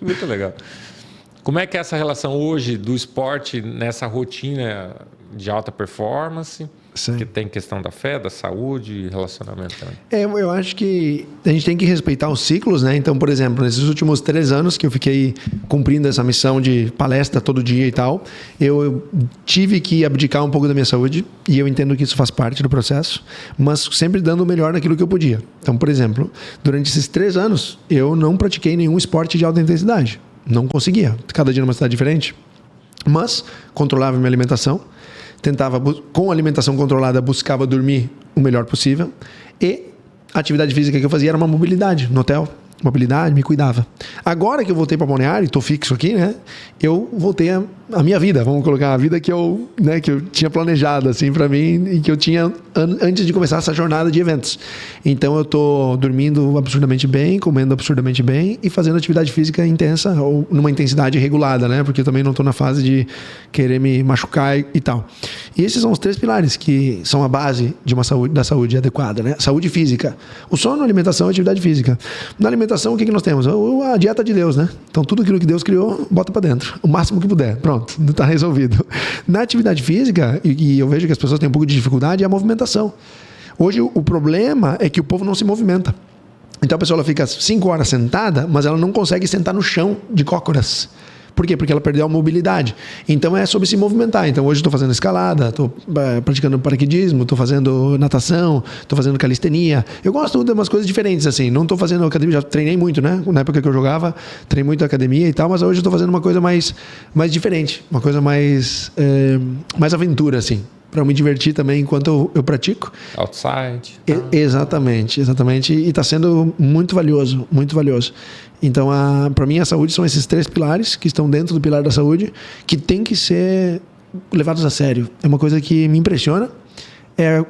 Muito legal. Como é que é essa relação hoje do esporte nessa rotina de alta performance? Sim. Que tem questão da fé, da saúde e relacionamento também. Eu acho que a gente tem que respeitar os ciclos, né? Então, por exemplo, nesses últimos 3 anos que eu fiquei cumprindo essa missão de palestra todo dia e tal, eu tive que abdicar um pouco da minha saúde, e eu entendo que isso faz parte do processo, mas sempre dando o melhor naquilo que eu podia. Então, por exemplo, durante esses 3 anos, eu não pratiquei nenhum esporte de alta intensidade. Não conseguia. Cada dia numa cidade diferente. Mas controlava minha alimentação. Tentava, com alimentação controlada, buscava dormir o melhor possível. E a atividade física que eu fazia era uma mobilidade no hotel. Mobilidade, me cuidava. Agora que eu voltei para Balneário, estou fixo aqui, né? Eu voltei a minha vida, vamos colocar a vida que eu tinha planejado assim para mim e que eu tinha antes de começar essa jornada de eventos. Então eu estou dormindo absurdamente bem, comendo absurdamente bem e fazendo atividade física intensa ou numa intensidade regulada, né? Porque eu também não estou na fase de querer me machucar e tal. E esses são os 3 pilares que são a base de uma saúde, da saúde adequada, né? Saúde física, o sono, alimentação e atividade física. Na alimentação, o que nós temos? A dieta de Deus, né? Então, tudo aquilo que Deus criou, bota para dentro. O máximo que puder. Pronto, está resolvido. Na atividade física, e eu vejo que as pessoas têm um pouco de dificuldade, é a movimentação. Hoje, o problema é que o povo não se movimenta. Então, a pessoa ela fica 5 horas sentada, mas ela não consegue sentar no chão de cócoras. Por quê? Porque ela perdeu a mobilidade. Então é sobre se movimentar. Então hoje estou fazendo escalada, estou praticando paraquedismo, estou fazendo natação, estou fazendo calistenia. Eu gosto de umas coisas diferentes assim. Não estou fazendo academia, já treinei muito, né? Na época que eu jogava, treinei muito academia e tal, mas hoje estou fazendo uma coisa mais diferente, uma coisa mais aventura assim. Para me divertir também enquanto eu pratico. Outside. Exatamente. E está sendo muito valioso, muito valioso. Então, para mim, a saúde são esses 3 pilares que estão dentro do pilar da saúde, que tem que ser levados a sério. É uma coisa que me impressiona. É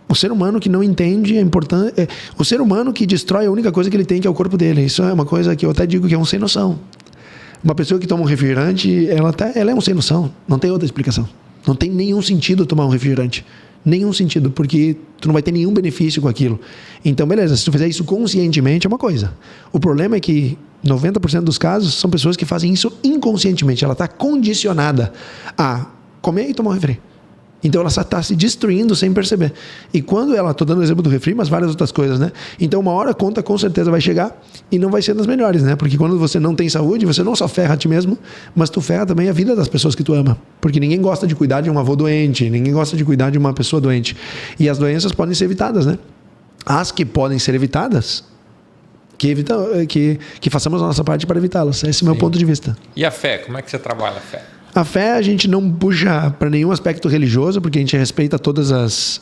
o ser humano que não entende a importância. O ser humano que destrói a única coisa que ele tem, que é o corpo dele. Isso é uma coisa que eu até digo que é um sem noção. Uma pessoa que toma um refrigerante, ela é um sem noção. Não tem outra explicação. Não tem nenhum sentido tomar um refrigerante. Nenhum sentido, porque tu não vai ter nenhum benefício com aquilo. Então, beleza, se tu fizer isso conscientemente é uma coisa. O problema é que 90% dos casos são pessoas que fazem isso inconscientemente. Ela está condicionada a comer e tomar um refri. Então ela está se destruindo sem perceber. E quando ela, estou dando o exemplo do refri, mas várias outras coisas, né? Então uma hora a conta com certeza vai chegar e não vai ser das melhores, né? Porque quando você não tem saúde, você não só ferra a ti mesmo, mas tu ferra também a vida das pessoas que tu ama. Porque ninguém gosta de cuidar de um avô doente, ninguém gosta de cuidar de uma pessoa doente. E as doenças podem ser evitadas, né? As que podem ser evitadas, que façamos a nossa parte para evitá-las. Esse é o meu ponto de vista. E a fé? Como é que você trabalha a fé? A fé a gente não puxa para nenhum aspecto religioso, porque a gente respeita todas as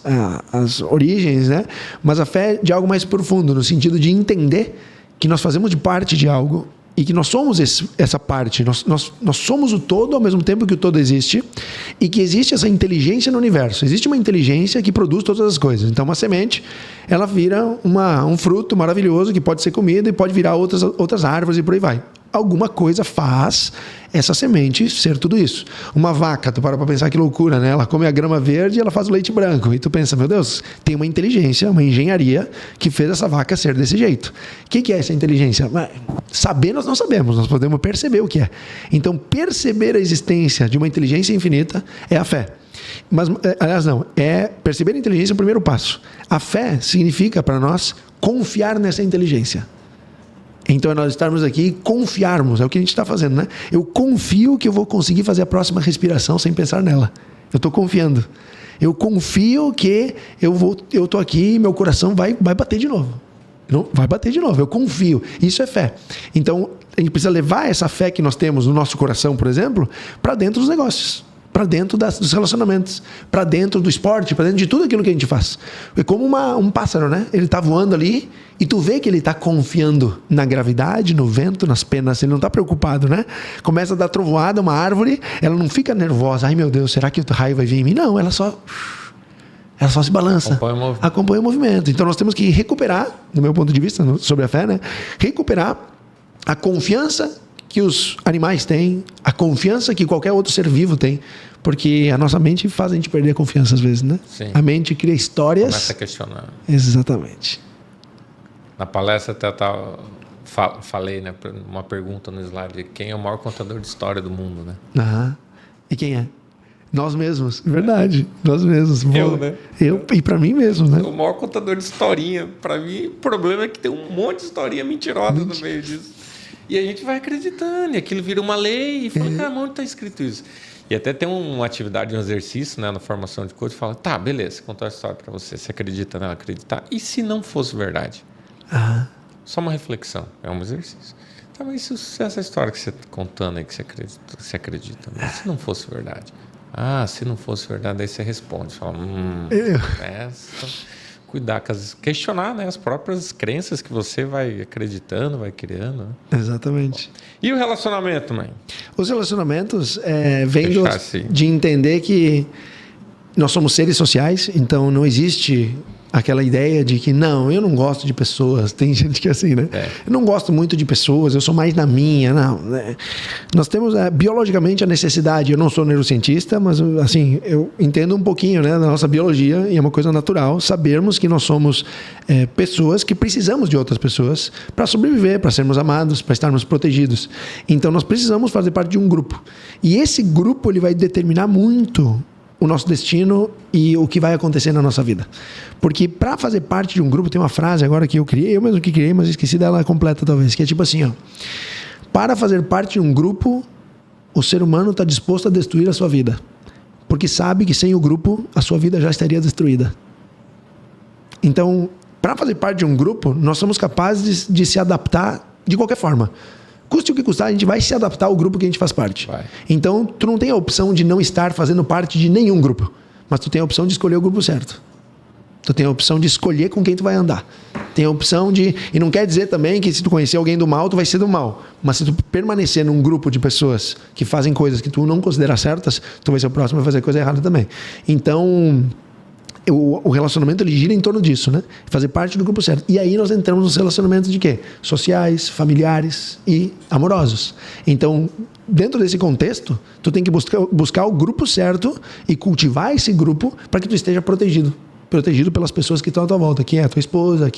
origens, né? Mas a fé é de algo mais profundo, no sentido de entender que nós fazemos de parte de algo e que nós somos essa parte, nós somos o todo ao mesmo tempo que o todo existe, e que existe essa inteligência no universo. Existe uma inteligência que produz todas as coisas. Então uma semente, ela vira um fruto maravilhoso que pode ser comido e pode virar outras árvores e por aí vai. Alguma coisa faz essa semente ser tudo isso. Uma vaca, tu para pensar que loucura, né? Ela come a grama verde e ela faz o leite branco. E tu pensa, meu Deus, tem uma inteligência, uma engenharia que fez essa vaca ser desse jeito. O que é essa inteligência? Saber nós não sabemos, nós podemos perceber o que é. Então, perceber a existência de uma inteligência infinita é a fé. Mas, aliás, não, é perceber a inteligência é o primeiro passo. A fé significa para nós confiar nessa inteligência. Então, nós estarmos aqui e confiarmos, é o que a gente está fazendo, né? Eu confio que eu vou conseguir fazer a próxima respiração sem pensar nela. Eu estou confiando. Eu confio que eu estou aqui e meu coração vai bater de novo. Não, vai bater de novo, eu confio. Isso é fé. Então, a gente precisa levar essa fé que nós temos no nosso coração, por exemplo, para dentro dos negócios, para dentro dos relacionamentos, para dentro do esporte, para dentro de tudo aquilo que a gente faz. É como um pássaro, né? Ele está voando ali e tu vê que ele está confiando na gravidade, no vento, nas penas. Ele não está preocupado, né? Começa a dar trovoada, uma árvore, ela não fica nervosa. Ai, meu Deus, será que o raio vai vir em mim? Não, ela só se balança. Acompanha o movimento. Então nós temos que recuperar, do meu ponto de vista, sobre a fé, né? Recuperar a confiança que os animais têm, a confiança que qualquer outro ser vivo tem, porque a nossa mente faz a gente perder a confiança às vezes, né? Sim. A mente cria histórias. Começa a questionar. Exatamente. Na palestra até falei, né, uma pergunta no slide, quem é o maior contador de história do mundo, né? Aham. E quem é? Nós mesmos, verdade. Nós mesmos. Né? Eu e para mim mesmo, né? O maior contador de historinha. Para mim, o problema é que tem um monte de historinha mentirosa no meio disso. E a gente vai acreditando, e aquilo vira uma lei, e fala, cara, onde está escrito isso? E até tem uma atividade, um exercício, né, na formação de coach, fala, tá, beleza, contou a história para você, você acredita nela, acreditar? E se não fosse verdade? Só uma reflexão, é um exercício. Tá, mas se essa história que você está contando aí, que você acredita, mas se não fosse verdade? Se não fosse verdade, aí você responde, fala, cuidar, questionar, né, as próprias crenças que você vai acreditando, vai criando. Né? Exatamente. E o relacionamento, mãe? Os relacionamentos vêm de entender que nós somos seres sociais, então não existe aquela ideia de que, não, eu não gosto de pessoas. Tem gente que é assim, né? Eu não gosto muito de pessoas, eu sou mais na minha. Não, né? Nós temos biologicamente a necessidade, eu não sou neurocientista, mas assim, eu entendo um pouquinho, né, da nossa biologia, e é uma coisa natural sabermos que nós somos pessoas que precisamos de outras pessoas para sobreviver, para sermos amados, para estarmos protegidos. Então nós precisamos fazer parte de um grupo. E esse grupo ele vai determinar muito o nosso destino e o que vai acontecer na nossa vida. Porque para fazer parte de um grupo, tem uma frase agora que eu criei, eu mesmo que criei, mas esqueci dela completa talvez, que é tipo assim, ó, para fazer parte de um grupo, o ser humano está disposto a destruir a sua vida, porque sabe que sem o grupo, a sua vida já estaria destruída. Então, para fazer parte de um grupo, nós somos capazes de se adaptar de qualquer forma. Custe o que custar, a gente vai se adaptar ao grupo que a gente faz parte. Vai. Então, tu não tem a opção de não estar fazendo parte de nenhum grupo, mas tu tem a opção de escolher o grupo certo. Tu tem a opção de escolher com quem tu vai andar. Tem a opção de... E não quer dizer também que se tu conhecer alguém do mal, tu vai ser do mal. Mas se tu permanecer num grupo de pessoas que fazem coisas que tu não considera certas, tu vai ser o próximo a fazer coisa errada também. Então... O relacionamento ele gira em torno disso, né? Fazer parte do grupo certo. E aí nós entramos nos relacionamentos de quê? Sociais, familiares e amorosos. Então, dentro desse contexto, tu tem que buscar o grupo certo e cultivar esse grupo para que tu esteja protegido pelas pessoas que estão à tua volta, que é a tua esposa,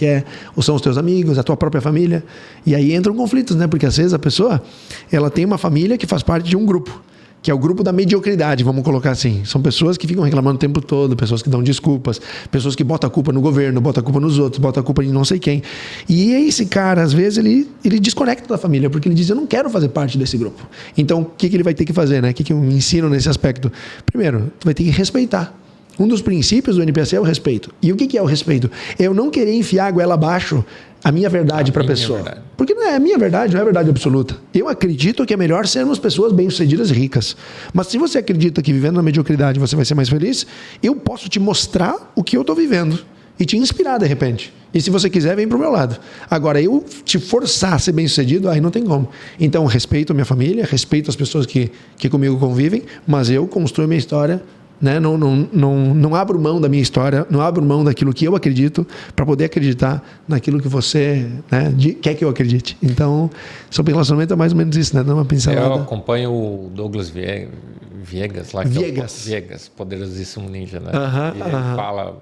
ou são os teus amigos, a tua própria família. E aí entram conflitos, né? Porque às vezes a pessoa, ela tem uma família que faz parte de um grupo, que é o grupo da mediocridade, vamos colocar assim. São pessoas que ficam reclamando o tempo todo, pessoas que dão desculpas, pessoas que botam a culpa no governo, botam a culpa nos outros, botam a culpa em não sei quem. E esse cara, às vezes, ele desconecta da família, porque ele diz, eu não quero fazer parte desse grupo. Então, o que ele vai ter que fazer, né? O que eu ensino nesse aspecto? Primeiro, tu vai ter que respeitar. Um dos princípios do NPC é o respeito. E o que é o respeito? Eu não querer enfiar a goela abaixo a minha verdade para a pessoa. Verdade. Porque não é a minha verdade, não é a verdade absoluta. Eu acredito que é melhor sermos pessoas bem-sucedidas e ricas. Mas se você acredita que vivendo na mediocridade você vai ser mais feliz, eu posso te mostrar o que eu estou vivendo e te inspirar de repente. E se você quiser, vem pro meu lado. Agora, eu te forçar a ser bem-sucedido, aí não tem como. Então, respeito a minha família, respeito as pessoas que comigo convivem, mas eu construo a minha história, né? Não abro mão da minha história, não abro mão daquilo que eu acredito para poder acreditar naquilo que você, né, quer que eu acredite. Então, sobre relacionamento é mais ou menos isso, né? Dá uma pincelada. Eu acompanho o Douglas Viegas, lá que Viegas, poderosíssimo ninja, né? E ele fala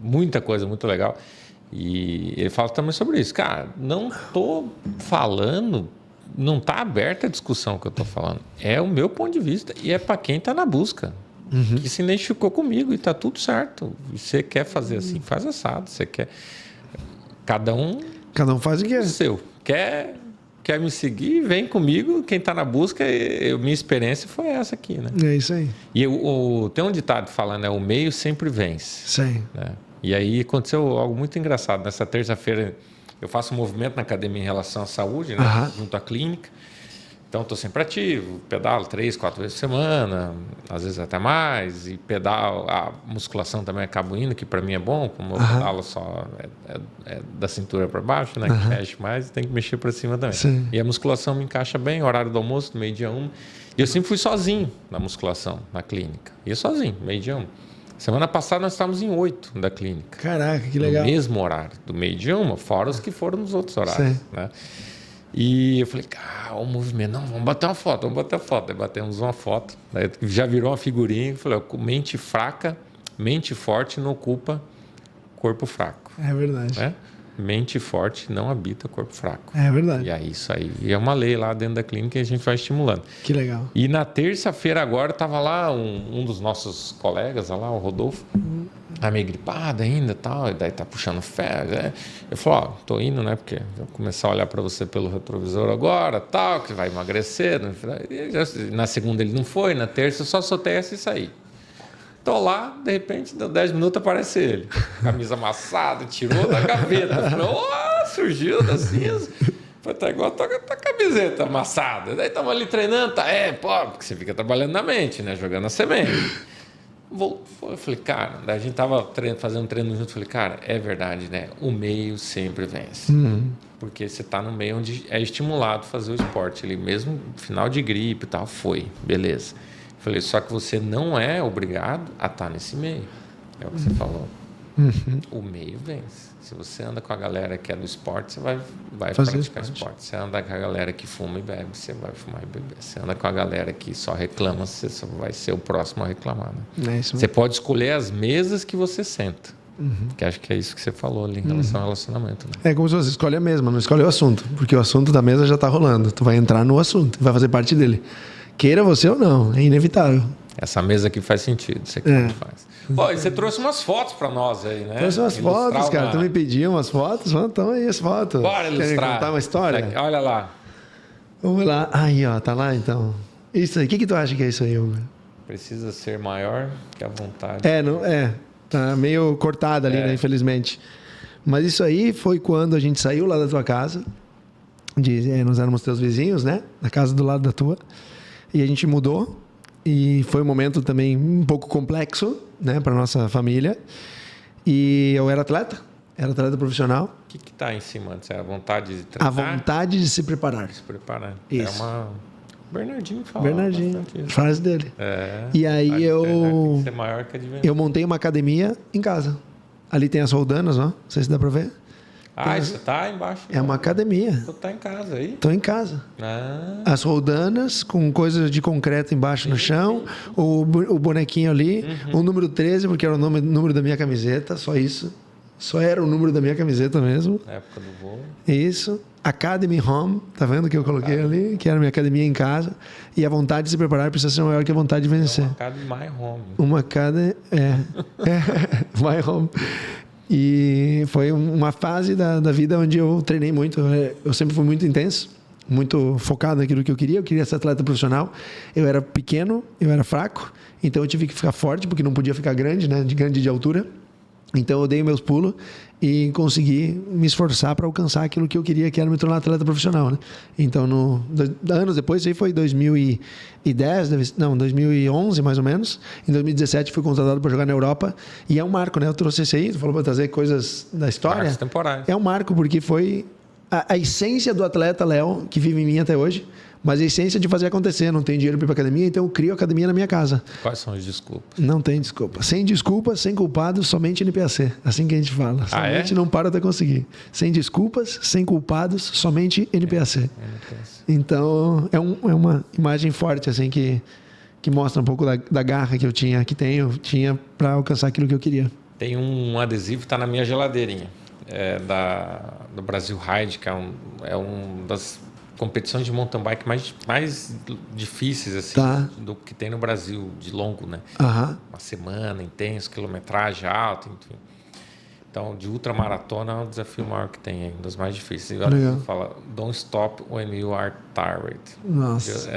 muita coisa muito legal. E ele fala também sobre isso. Cara, não estou falando, não está aberta a discussão que eu estou falando. É o meu ponto de vista e é para quem está na busca. Que se identificou comigo e está tudo certo. E você quer fazer assim, faz assado. Você quer... Cada um faz o que é. Seu. Quer me seguir, vem comigo. Quem está na busca, minha experiência foi essa aqui, né? É isso aí. E tem um ditado falando, né? O meio sempre vence. Sim. Né? E aí aconteceu algo muito engraçado. Nessa terça-feira eu faço um movimento na academia em relação à saúde, né? Junto à clínica. Então estou sempre ativo, pedalo 3, 4 vezes por semana, às vezes até mais. E pedalo, a musculação também acabo indo, que para mim é bom, como eu pedalo só é da cintura para baixo, né? Que mexe mais, tem que mexer para cima também. Sim. E a musculação me encaixa bem, horário do almoço, do meio-dia 1. E eu sempre fui sozinho na musculação, na clínica. Ia sozinho, meio-dia 1. Semana passada nós estávamos em 8 da clínica. Caraca, que legal. No mesmo horário, do meio-dia 1, fora os que foram nos outros horários. Né? E eu falei, cara, o movimento, não, vamos bater uma foto. Aí batemos uma foto. Daí já virou uma figurinha. Eu falei, mente fraca, mente forte não ocupa corpo fraco. É verdade. Né? Mente forte não habita corpo fraco. É verdade. E aí isso aí é uma lei lá dentro da clínica e a gente vai estimulando. Que legal. E na terça-feira agora estava lá um dos nossos colegas, lá, o Rodolfo, tá meio gripado ainda e tal, e daí tá puxando ferro. Né? Eu falei, tô indo, né? Porque vou começar a olhar para você pelo retrovisor agora, tal, que vai emagrecer. Na segunda ele não foi, na terça eu só soltei essa e saí. Tô lá, de repente, deu 10 minutos, aparece ele. Camisa amassada, tirou da gaveta. Falei, surgiu da cinza. Falei, tá igual a tua camiseta amassada. Daí tava ali treinando, porque você fica trabalhando na mente, né? Jogando a semente. Eu falei, cara, daí a gente tava fazendo treino junto. Falei, cara, é verdade, né? O meio sempre vence. Porque você tá no meio onde é estimulado fazer o esporte. Ali mesmo, final de gripe e tal, beleza. Falei, só que você não é obrigado a estar nesse meio. É o que você falou. O meio vence. Se você anda com a galera que é do esporte, você vai praticar esporte. Se você anda com a galera que fuma e bebe, você vai fumar e beber. Se você anda com a galera que só reclama, você só vai ser o próximo a reclamar. Né? Você pode escolher as mesas que você senta. Que acho que é isso que você falou ali em relação ao relacionamento. Né? É como se você escolhe a mesma, não escolhe o assunto. Porque o assunto da mesa já está rolando. Tu vai entrar no assunto, vai fazer parte dele. Queira você ou não, é inevitável. Essa mesa aqui faz sentido, isso aqui não faz. E você trouxe umas fotos para nós aí, né? Trouxe umas fotos, cara. Tu me pediu umas fotos, então aí as fotos. Bora ilustrar. Querem contar uma história? Olha lá. Vamos lá. Aí, ó, tá lá então. Isso aí, o que tu acha que é isso aí, Hugo? Precisa ser maior que a vontade. Tá meio cortado ali, né, infelizmente. Mas isso aí foi quando a gente saiu lá da tua casa. Nós éramos teus vizinhos, né? Na casa do lado da tua. E a gente mudou. E foi um momento também um pouco complexo, né, para nossa família. E eu era atleta profissional. O que está em cima antes? É a vontade de treinar? A vontade de se preparar. Isso. Bernardinho fala. Frase dele. E aí tem que ser maior que a de vender. eu montei uma academia em casa. Ali tem as roldanas, ó. Não sei se dá para ver. Isso tá embaixo. É uma academia. Tu tá em casa aí? Tô em casa. As roldanas com coisas de concreto embaixo no chão, o bonequinho ali, o número 13, porque era o número da minha camiseta, só isso. Só era o número da minha camiseta mesmo. Na época do voo. Isso. Academy Home, tá vendo que eu coloquei ali? Que era a minha academia em casa. E a vontade de se preparar precisa ser maior que a vontade de vencer. Uma Academy My Home. Uma Academy... My Home. E foi uma fase da vida onde eu treinei muito. Eu sempre fui muito intenso, muito focado naquilo que eu queria ser atleta profissional. Eu era pequeno, eu era fraco, então eu tive que ficar forte, porque não podia ficar grande, né? Grande de altura. Então eu dei meus pulos e consegui me esforçar para alcançar aquilo que eu queria, que era me tornar atleta profissional, né? Então, anos depois, isso aí foi 2011 mais ou menos. Em 2017 fui contratado para jogar na Europa e é um marco, né? Eu trouxe esse aí, tu falou para trazer coisas da história. Marcos temporais. É um marco porque foi a essência do atleta Léo, que vive em mim até hoje, mas a essência de fazer acontecer. Não tenho dinheiro para ir para academia, então eu crio academia na minha casa. Quais são as desculpas? Não tem desculpa. Sem desculpas, sem culpados, somente NPAC. Assim que a gente fala. Somente não para até conseguir. Sem desculpas, sem culpados, somente NPAC. Então, é uma imagem forte, assim, que mostra um pouco da garra que eu tinha para alcançar aquilo que eu queria. Tem um adesivo que está na minha geladeirinha. Do Brasil Ride, que é um das competições de mountain bike mais difíceis assim, do que tem no Brasil, de longo, né? Uma semana, intenso, quilometragem alta, enfim. Então, de ultramaratona é um desafio maior que tem, um dos mais difíceis. Você fala, don't stop when you are tired. Nossa.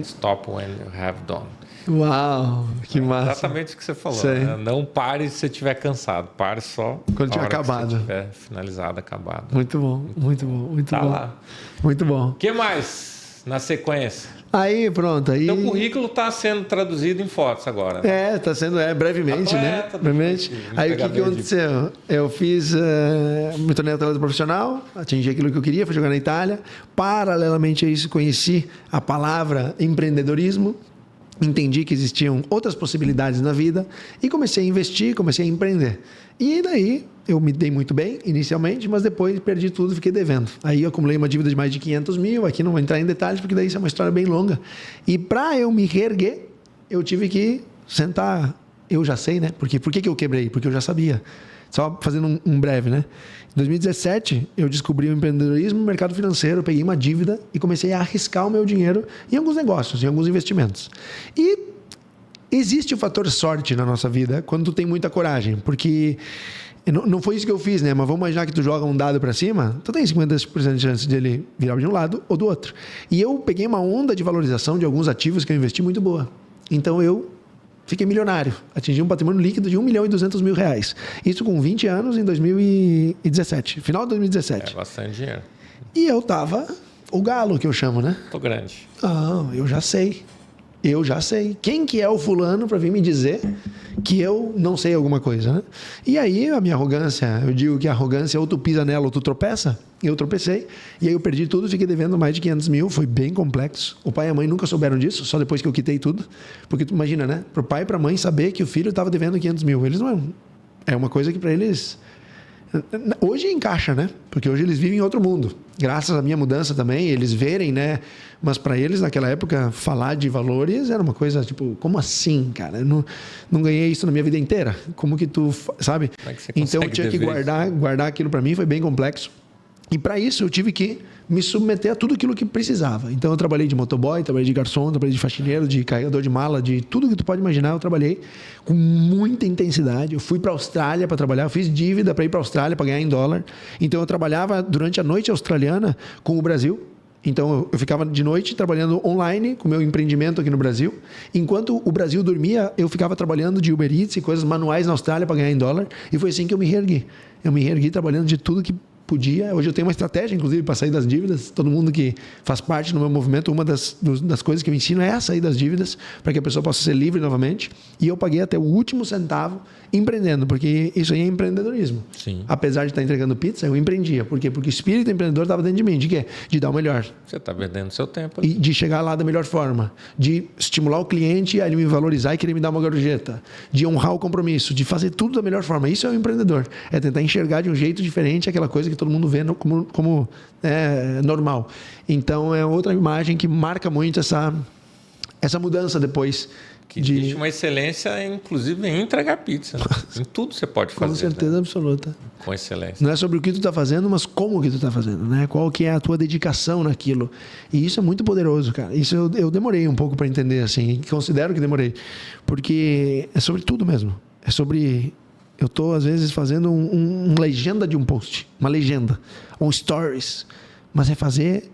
Stop when you have done. Uau, que massa. Exatamente o que você falou. Né? Não pare se você estiver cansado. Pare só quando tiver acabado. Se tiver finalizado, acabado. Muito bom, muito bom, muito bom. Lá. Muito bom. O que mais na sequência? Aí, pronto. Aí... Teu currículo está sendo traduzido em fotos agora. Né? Está sendo, brevemente, né? Brevemente. Aí o que aconteceu? Eu me tornei atleta profissional, atingi aquilo que eu queria, fui jogar na Itália. Paralelamente a isso, conheci a palavra empreendedorismo. Entendi que existiam outras possibilidades na vida e comecei a investir, comecei a empreender. E daí eu me dei muito bem inicialmente, mas depois perdi tudo e fiquei devendo. Aí eu acumulei uma dívida de mais de 500 mil, aqui não vou entrar em detalhes porque daí isso é uma história bem longa. E para eu me reerguer, eu tive que sentar, eu já sei, né? Por que eu quebrei? Porque eu já sabia. Só fazendo um breve, né? Em 2017, eu descobri o empreendedorismo no mercado financeiro, peguei uma dívida e comecei a arriscar o meu dinheiro em alguns negócios, em alguns investimentos. E existe o fator sorte na nossa vida quando tu tem muita coragem, porque não foi isso que eu fiz, né? Mas vamos imaginar que tu joga um dado para cima, tu tem 50% de chance de ele virar de um lado ou do outro. E eu peguei uma onda de valorização de alguns ativos que eu investi muito boa. Então eu fiquei milionário, atingi um patrimônio líquido de R$1.200.000. Isso com 20 anos em 2017, final de 2017. É bastante dinheiro. E eu tava o galo, que eu chamo, né? Tô grande. Não, eu já sei. Quem que é o fulano para vir me dizer que eu não sei alguma coisa, né? E aí a minha arrogância, eu digo que a arrogância ou tu pisa nela ou tu tropeça. Eu tropecei e aí eu perdi tudo, fiquei devendo mais de 500 mil, foi bem complexo. O pai e a mãe nunca souberam disso, só depois que eu quitei tudo. Porque tu imagina, né? Pro pai e pra mãe saber que o filho estava devendo 500 mil. Eles não... É uma coisa que para eles... Hoje encaixa, né? Porque hoje eles vivem em outro mundo. Graças à minha mudança também, eles verem, né? Mas para eles, naquela época, falar de valores era uma coisa tipo, como assim, cara? Eu não ganhei isso na minha vida inteira. Como que tu, sabe? Como é que você então eu tinha que guardar aquilo para mim, foi bem complexo. E para isso eu tive que me submeter a tudo aquilo que precisava. Então eu trabalhei de motoboy, trabalhei de garçom, trabalhei de faxineiro, de carregador de mala, de tudo que tu pode imaginar, eu trabalhei com muita intensidade. Eu fui para a Austrália para trabalhar, eu fiz dívida para ir para a Austrália para ganhar em dólar. Então eu trabalhava durante a noite australiana com o Brasil. Então eu ficava de noite trabalhando online com o meu empreendimento aqui no Brasil. Enquanto o Brasil dormia, eu ficava trabalhando de Uber Eats e coisas manuais na Austrália para ganhar em dólar. E foi assim que eu me reergui. Eu me reergui trabalhando de tudo que podia. Hoje eu tenho uma estratégia, inclusive, para sair das dívidas. Todo mundo que faz parte do meu movimento, uma das coisas que eu ensino é a sair das dívidas, para que a pessoa possa ser livre novamente. E eu paguei até o último centavo empreendendo, porque isso aí é empreendedorismo. Sim. Apesar de estar entregando pizza, eu empreendia. Por quê? Porque o espírito empreendedor estava dentro de mim. De quê? De dar o melhor. Você está vendendo seu tempo. E de chegar lá da melhor forma. De estimular o cliente a ele me valorizar e querer me dar uma gorjeta. De honrar o compromisso. De fazer tudo da melhor forma. Isso é o empreendedor. É tentar enxergar de um jeito diferente aquela coisa que todo mundo vê como normal. Então, é outra imagem que marca muito essa mudança depois. Que existe uma excelência, inclusive, em entregar pizza. Né? Em tudo você pode fazer. Com certeza, né? absoluta. Com excelência. Não é sobre o que tu está fazendo, mas como que tu está fazendo, né? Qual que é a tua dedicação naquilo. E isso é muito poderoso, cara. Isso eu demorei um pouco para entender, assim. Considero que demorei. Porque é sobre tudo mesmo. É sobre... Eu estou, às vezes, fazendo uma legenda de um post. Uma legenda. Um stories. Mas é fazer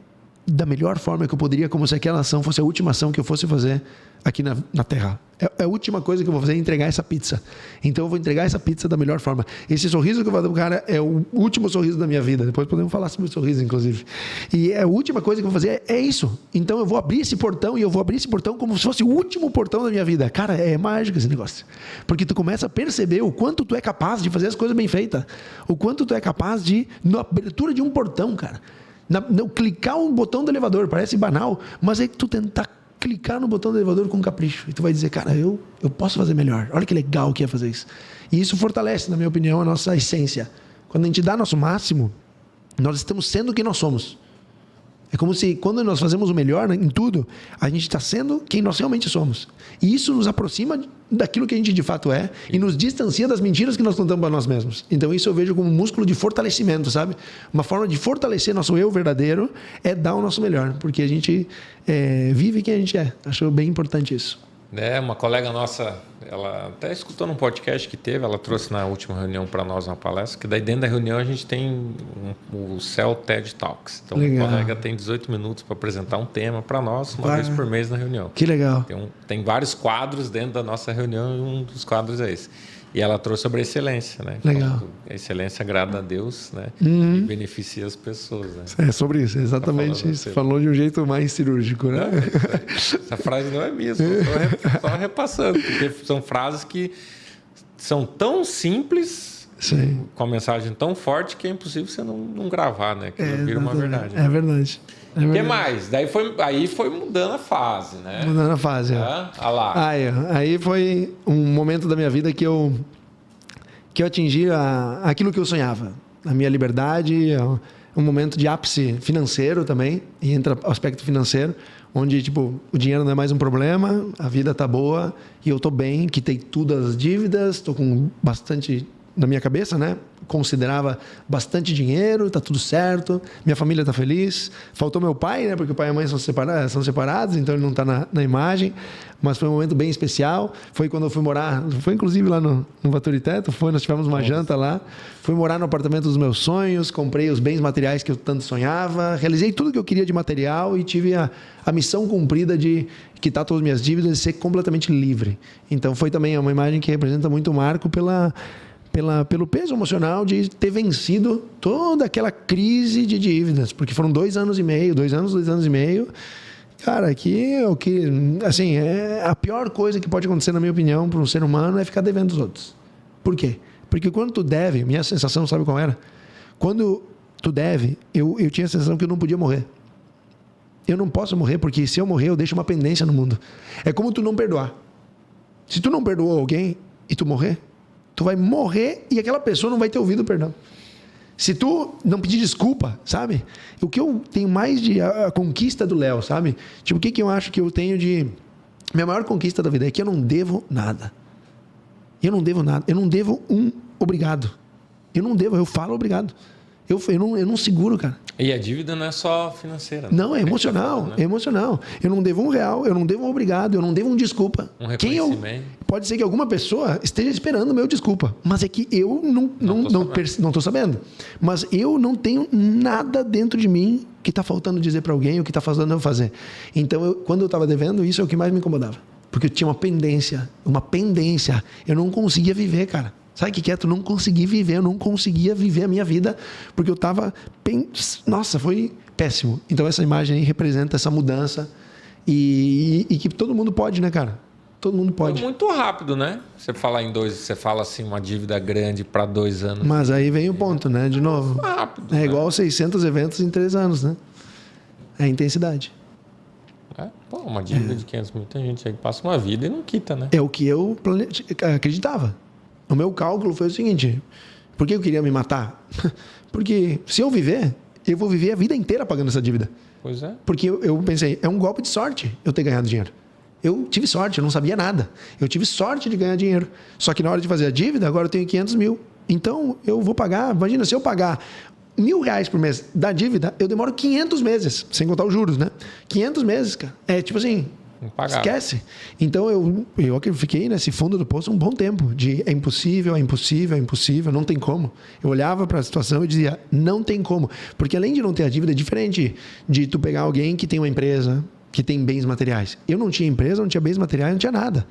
da melhor forma que eu poderia, como se aquela ação fosse a última ação que eu fosse fazer aqui na Terra. É a última coisa que eu vou fazer é entregar essa pizza. Então eu vou entregar essa pizza da melhor forma. Esse sorriso que eu vou dar pro cara é o último sorriso da minha vida. Depois podemos falar sobre o sorriso, inclusive. E a última coisa que eu vou fazer é isso. Então eu vou abrir esse portão e eu vou abrir esse portão como se fosse o último portão da minha vida. Cara, é mágico esse negócio. Porque tu começa a perceber o quanto tu é capaz de fazer as coisas bem feitas. O quanto tu é capaz de, na abertura de um portão, cara, clicar um botão do elevador, parece banal, mas é que tu tentar clicar no botão do elevador com capricho. E tu vai dizer, cara, eu posso fazer melhor. Olha que legal que é fazer isso. E isso fortalece, na minha opinião, a nossa essência. Quando a gente dá nosso máximo, nós estamos sendo quem nós somos. É como se, quando nós fazemos o melhor em tudo, a gente está sendo quem nós realmente somos. E isso nos aproxima daquilo que a gente de fato é e nos distancia das mentiras que nós contamos para nós mesmos. Então isso eu vejo como um músculo de fortalecimento, sabe? Uma forma de fortalecer nosso eu verdadeiro é dar o nosso melhor, porque a gente vive quem a gente é. Acho bem importante isso. Uma colega nossa, ela até escutou num podcast que teve, ela trouxe na última reunião para nós uma palestra, que daí dentro da reunião a gente tem o Cell TED Talks. Então legal. A colega tem 18 minutos para apresentar um tema para nós, uma vez por mês na reunião. Que legal. Tem vários quadros dentro da nossa reunião e um dos quadros é esse. E ela trouxe sobre a excelência, né? Legal. A excelência agrada a Deus, né? E beneficia as pessoas, né? É sobre isso, exatamente isso. Falou de um jeito mais cirúrgico, né? Essa frase não é minha, só repassando, porque são frases que são tão simples, sim, com a mensagem tão forte que é impossível você não gravar, né? Que vira uma verdade. É verdade. O que mais? Aí foi mudando a fase, né? Mudando a fase. Aí foi um momento da minha vida que eu atingi aquilo que eu sonhava. A minha liberdade, um momento de ápice financeiro também, e entra o aspecto financeiro, onde tipo, o dinheiro não é mais um problema, a vida tá boa, e eu tô bem, quitei todas as dívidas, tô com bastante na minha cabeça, né? Considerava bastante dinheiro, tá tudo certo, minha família tá feliz. Faltou meu pai, né? Porque o pai e a mãe são separados, então ele não tá na imagem. Mas foi um momento bem especial. Foi quando eu fui morar, foi inclusive lá no Baturiteto, nós tivemos uma janta lá. Fui morar no apartamento dos meus sonhos, comprei os bens materiais que eu tanto sonhava, realizei tudo que eu queria de material e tive a missão cumprida de quitar todas as minhas dívidas e ser completamente livre. Então foi também uma imagem que representa muito o Marco pelo peso emocional de ter vencido toda aquela crise de dívidas, porque foram 2 anos e meio, cara, assim, a pior coisa que pode acontecer, na minha opinião, para um ser humano é ficar devendo os outros. Por quê? Porque quando tu deve, minha sensação, sabe qual era? Quando tu deve, eu tinha a sensação que eu não podia morrer. Eu não posso morrer, porque se eu morrer, eu deixo uma pendência no mundo. É como tu não perdoar. Se tu não perdoou alguém e tu morrer, tu vai morrer e aquela pessoa não vai ter ouvido o perdão. Se tu não pedir desculpa, sabe? O que eu tenho mais de a conquista do Léo, sabe? Tipo, o que eu acho que eu tenho de... Minha maior conquista da vida é que eu não devo nada. Eu não devo um obrigado. Eu falo obrigado. Eu não seguro, cara. E a dívida não é só financeira. Né? Não, é emocional. Né? É emocional. Eu não devo R$1, eu não devo um obrigado, eu não devo um desculpa. Um reconhecimento. Pode ser que alguma pessoa esteja esperando o meu desculpa, mas é que eu não estou sabendo. Mas eu não tenho nada dentro de mim que está faltando dizer para alguém, o que está faltando eu fazer. Então, quando eu estava devendo, isso é o que mais me incomodava. Porque eu tinha uma pendência. Eu não conseguia viver, cara. Sabe o que é? Eu não conseguia viver a minha vida, porque eu estava... Nossa, foi péssimo. Então essa imagem aí representa essa mudança e que todo mundo pode, né, cara? Todo mundo pode. É muito rápido, né? Você fala assim, uma dívida grande para 2 anos. Mas aí vem o ponto, né? De novo. Rápido. É igual 600 eventos em 3 anos, né? É a intensidade. Uma dívida de 500 mil, tem gente aí que passa uma vida e não quita, né? É o que eu acreditava. O meu cálculo foi o seguinte: por que eu queria me matar? Porque se eu viver, eu vou viver a vida inteira pagando essa dívida. Pois é. Porque eu pensei, é um golpe de sorte eu ter ganhado dinheiro. Eu tive sorte, eu não sabia nada. Eu tive sorte de ganhar dinheiro. Só que na hora de fazer a dívida, agora eu tenho 500 mil. Então, eu vou pagar, imagina, se eu pagar R$1.000 por mês da dívida, eu demoro 500 meses, sem contar os juros, né? 500 meses, cara. É tipo assim, Impagável. Esquece. Então eu fiquei nesse fundo do poço um bom tempo. É impossível, é impossível, é impossível, não tem como. Eu olhava para a situação e dizia, não tem como. Porque além de não ter a dívida, é diferente de tu pegar alguém que tem uma empresa, que tem bens materiais. Eu não tinha empresa, não tinha bens materiais, não tinha nada.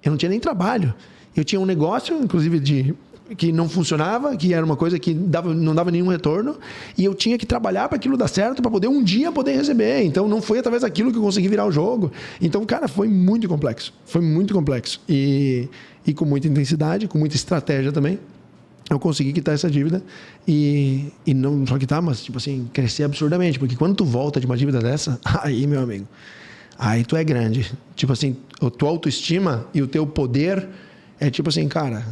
Eu não tinha nem trabalho. Eu tinha um negócio, inclusive, que não funcionava, que era uma coisa que não dava nenhum retorno, e eu tinha que trabalhar para aquilo dar certo, para poder um dia poder receber. Então, não foi através daquilo que eu consegui virar o jogo. Então, cara, foi muito complexo. Foi muito complexo. E com muita intensidade, com muita estratégia também, eu consegui quitar essa dívida e não só quitar, mas, tipo assim, crescer absurdamente. Porque quando tu volta de uma dívida dessa, aí, meu amigo, aí tu é grande. Tipo assim, a tua autoestima e o teu poder é tipo assim, cara,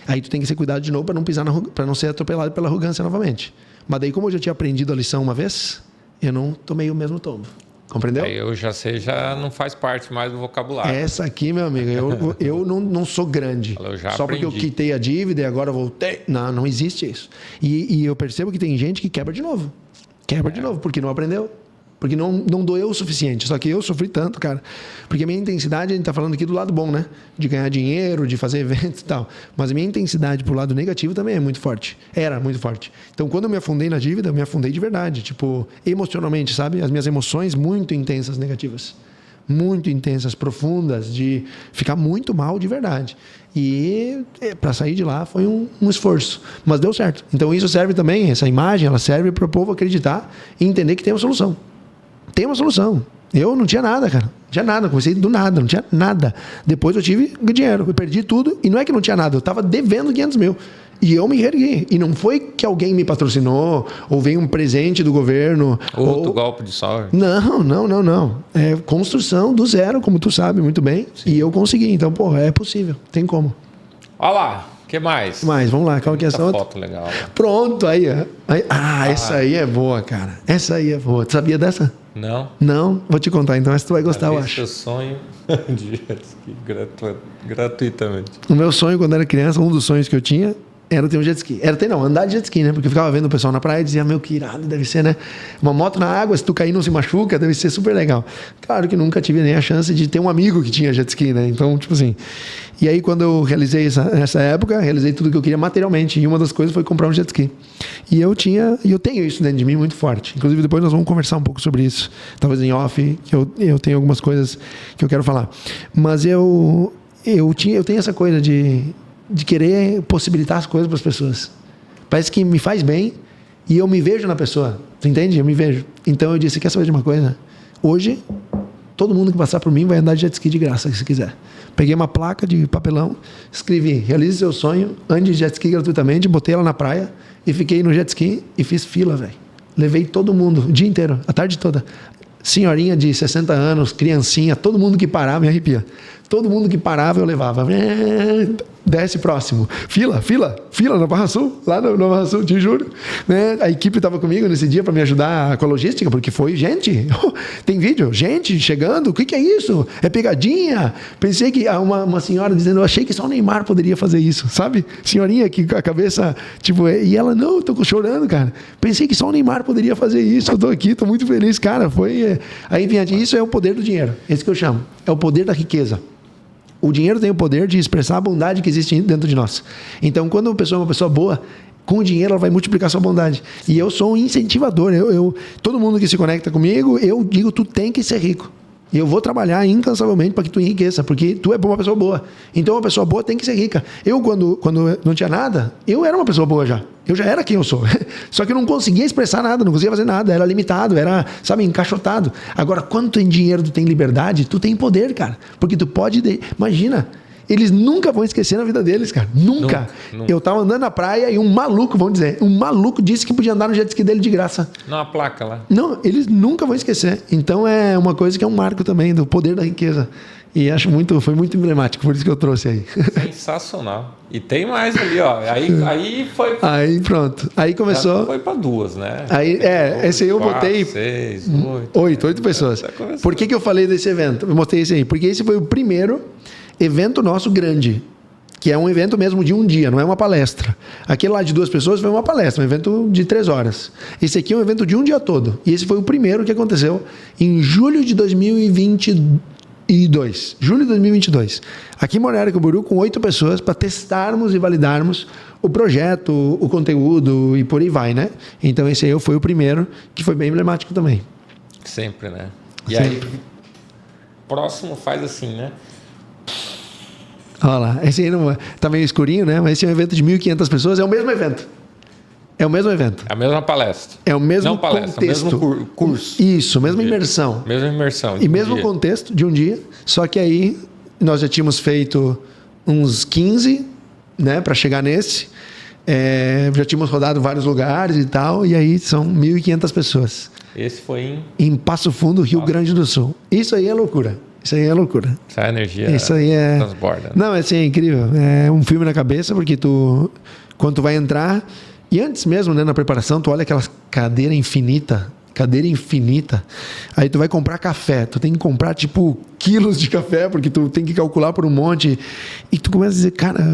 aí tu tem que ser cuidado de novo para não pisar para não ser atropelado pela arrogância novamente. Mas daí, como eu já tinha aprendido a lição uma vez, eu não tomei o mesmo tombo. Compreendeu? Eu já sei, já não faz parte mais do vocabulário. Essa aqui, meu amigo, eu não sou grande. Só aprendi. porque eu quitei a dívida e agora voltei. Não existe isso. E eu percebo que tem gente que quebra de novo. De novo, porque não aprendeu. Porque não doeu o suficiente. Só que eu sofri tanto, cara. Porque a minha intensidade, a gente tá falando aqui do lado bom, né? De ganhar dinheiro, de fazer eventos e tal. Mas a minha intensidade pro lado negativo também é muito forte. Era muito forte. Então, quando eu me afundei na dívida, eu me afundei de verdade. Tipo, emocionalmente, sabe? As minhas emoções muito intensas, negativas. Muito intensas, profundas, de ficar muito mal de verdade. E para sair de lá foi um esforço. Mas deu certo. Então, isso serve também, essa imagem, ela serve para o povo acreditar e entender que tem uma solução. Tem uma solução. Eu não tinha nada, cara. Não tinha nada. Comecei do nada, não tinha nada. Depois eu tive dinheiro. Eu perdi tudo. E não é que não tinha nada. Eu estava devendo 500 mil. E eu me reergui. E não foi que alguém me patrocinou, ou veio um presente do governo. Outro golpe de sorte. Não. É construção do zero, como tu sabe muito bem. Sim. E eu consegui. Então, pô, é possível. Tem como. Olha lá. O que mais? Vamos lá. Qual que é essa outra? Foto legal. Pronto, aí. Essa aí é boa, cara. Essa aí é boa. Tu sabia dessa? Não. Não? Vou te contar então, mas tu vai gostar, eu acho. Seu sonho de jet ski gratuitamente. O meu sonho quando era criança, um dos sonhos que eu tinha era ter um jet ski. Andar de jet ski, né? Porque eu ficava vendo o pessoal na praia e dizia, meu, que irado deve ser, né? Uma moto na água, se tu cair não se machuca, deve ser super legal. Claro que nunca tive nem a chance de ter um amigo que tinha jet ski, né? Então, tipo assim... E aí, quando eu realizei nessa época, realizei tudo que eu queria materialmente. E uma das coisas foi comprar um jet ski. E eu tenho isso dentro de mim muito forte. Inclusive, depois nós vamos conversar um pouco sobre isso. Talvez em off, que eu tenho algumas coisas que eu quero falar. Mas eu tenho essa coisa de querer possibilitar as coisas para as pessoas. Parece que me faz bem e eu me vejo na pessoa. Tu entende? Eu me vejo. Então eu disse, quer saber de uma coisa? Hoje, todo mundo que passar por mim vai andar de jet ski de graça, se quiser. Peguei uma placa de papelão, escrevi, realize seu sonho, ande de jet ski gratuitamente, botei ela na praia e fiquei no jet ski e fiz fila, velho. Levei todo mundo, o dia inteiro, a tarde toda. Senhorinha de 60 anos, criancinha, todo mundo que parava me arrepia. Todo mundo que parava eu levava. Desce próximo. Fila na Barra Sul, lá na Barra Sul, te juro. Né? A equipe estava comigo nesse dia para me ajudar com a logística, porque foi gente. Tem vídeo, gente chegando, o que é isso? É pegadinha? Pensei que uma senhora dizendo, eu achei que só o Neymar poderia fazer isso, sabe? Senhorinha que com a cabeça, tipo, e ela, não, eu tô chorando, cara. Pensei que só o Neymar poderia fazer isso, eu tô aqui, tô muito feliz, cara. Foi. Aí, enfim, isso é o poder do dinheiro, esse que eu chamo. É o poder da riqueza. O dinheiro tem o poder de expressar a bondade que existe dentro de nós. Então, quando uma pessoa é uma pessoa boa, com o dinheiro ela vai multiplicar sua bondade. E eu sou um incentivador. Todo mundo que se conecta comigo, eu digo, tu tem que ser rico. E eu vou trabalhar incansavelmente para que tu enriqueça, porque tu é uma pessoa boa. Então, uma pessoa boa tem que ser rica. Eu, quando não tinha nada, eu era uma pessoa boa já. Eu já era quem eu sou. Só que eu não conseguia expressar nada, não conseguia fazer nada. Era limitado, era, sabe, encaixotado. Agora, quando tu tem dinheiro, tu tem liberdade, tu tem poder, cara. Porque tu pode... Imagina... Eles nunca vão esquecer na vida deles, cara. Nunca. Eu tava andando na praia e um maluco, vamos dizer, disse que podia andar no jet ski dele de graça. Não, a placa lá. Não, eles nunca vão esquecer. Então é uma coisa que é um marco também do poder da riqueza. E foi muito emblemático, por isso que eu trouxe aí. Sensacional. E tem mais ali, ó. Aí foi... Aí pronto. Aí começou... Já foi para 2, né? Aí, esse aí eu 4, botei... 6, 8 pessoas. Por que eu falei desse evento? Eu mostrei esse aí. Porque esse foi o primeiro evento nosso grande, que é um evento mesmo de um dia, não é uma palestra. Aquele lá de 2 pessoas foi uma palestra, um evento de 3 horas. Esse aqui é um evento de um dia todo. E esse foi o primeiro que aconteceu em julho de 2022. 2022. Julho de 2022. Aqui em Balneário Camboriú, com 8 pessoas, para testarmos e validarmos o projeto, o conteúdo e por aí vai, né? Então esse aí foi o primeiro, que foi bem emblemático também. Sempre, né? E Sempre. aí, próximo faz assim, né? Olha lá, esse aí não, tá meio escurinho, né? Mas esse é um evento de 1.500 pessoas, é o mesmo evento. É o mesmo evento. É a mesma palestra. É o mesmo Não palestra, contexto. é o mesmo curso. Isso, mesma imersão. Mesma imersão. E mesmo contexto de um dia, só que aí nós já tínhamos feito uns 15, né, para chegar nesse. Já tínhamos rodado vários lugares e tal, e aí são 1.500 pessoas. Esse foi em Passo Fundo, Rio Grande do Sul. Isso aí é loucura. Isso aí é loucura. Essa energia Isso aí transborda. Né? Não, assim, é incrível. É um filme na cabeça, porque quando tu vai entrar, e antes mesmo, né, na preparação, tu olha aquela cadeira infinita, aí tu vai comprar café, tu tem que comprar tipo quilos de café, porque tu tem que calcular por um monte, e tu começa a dizer, cara,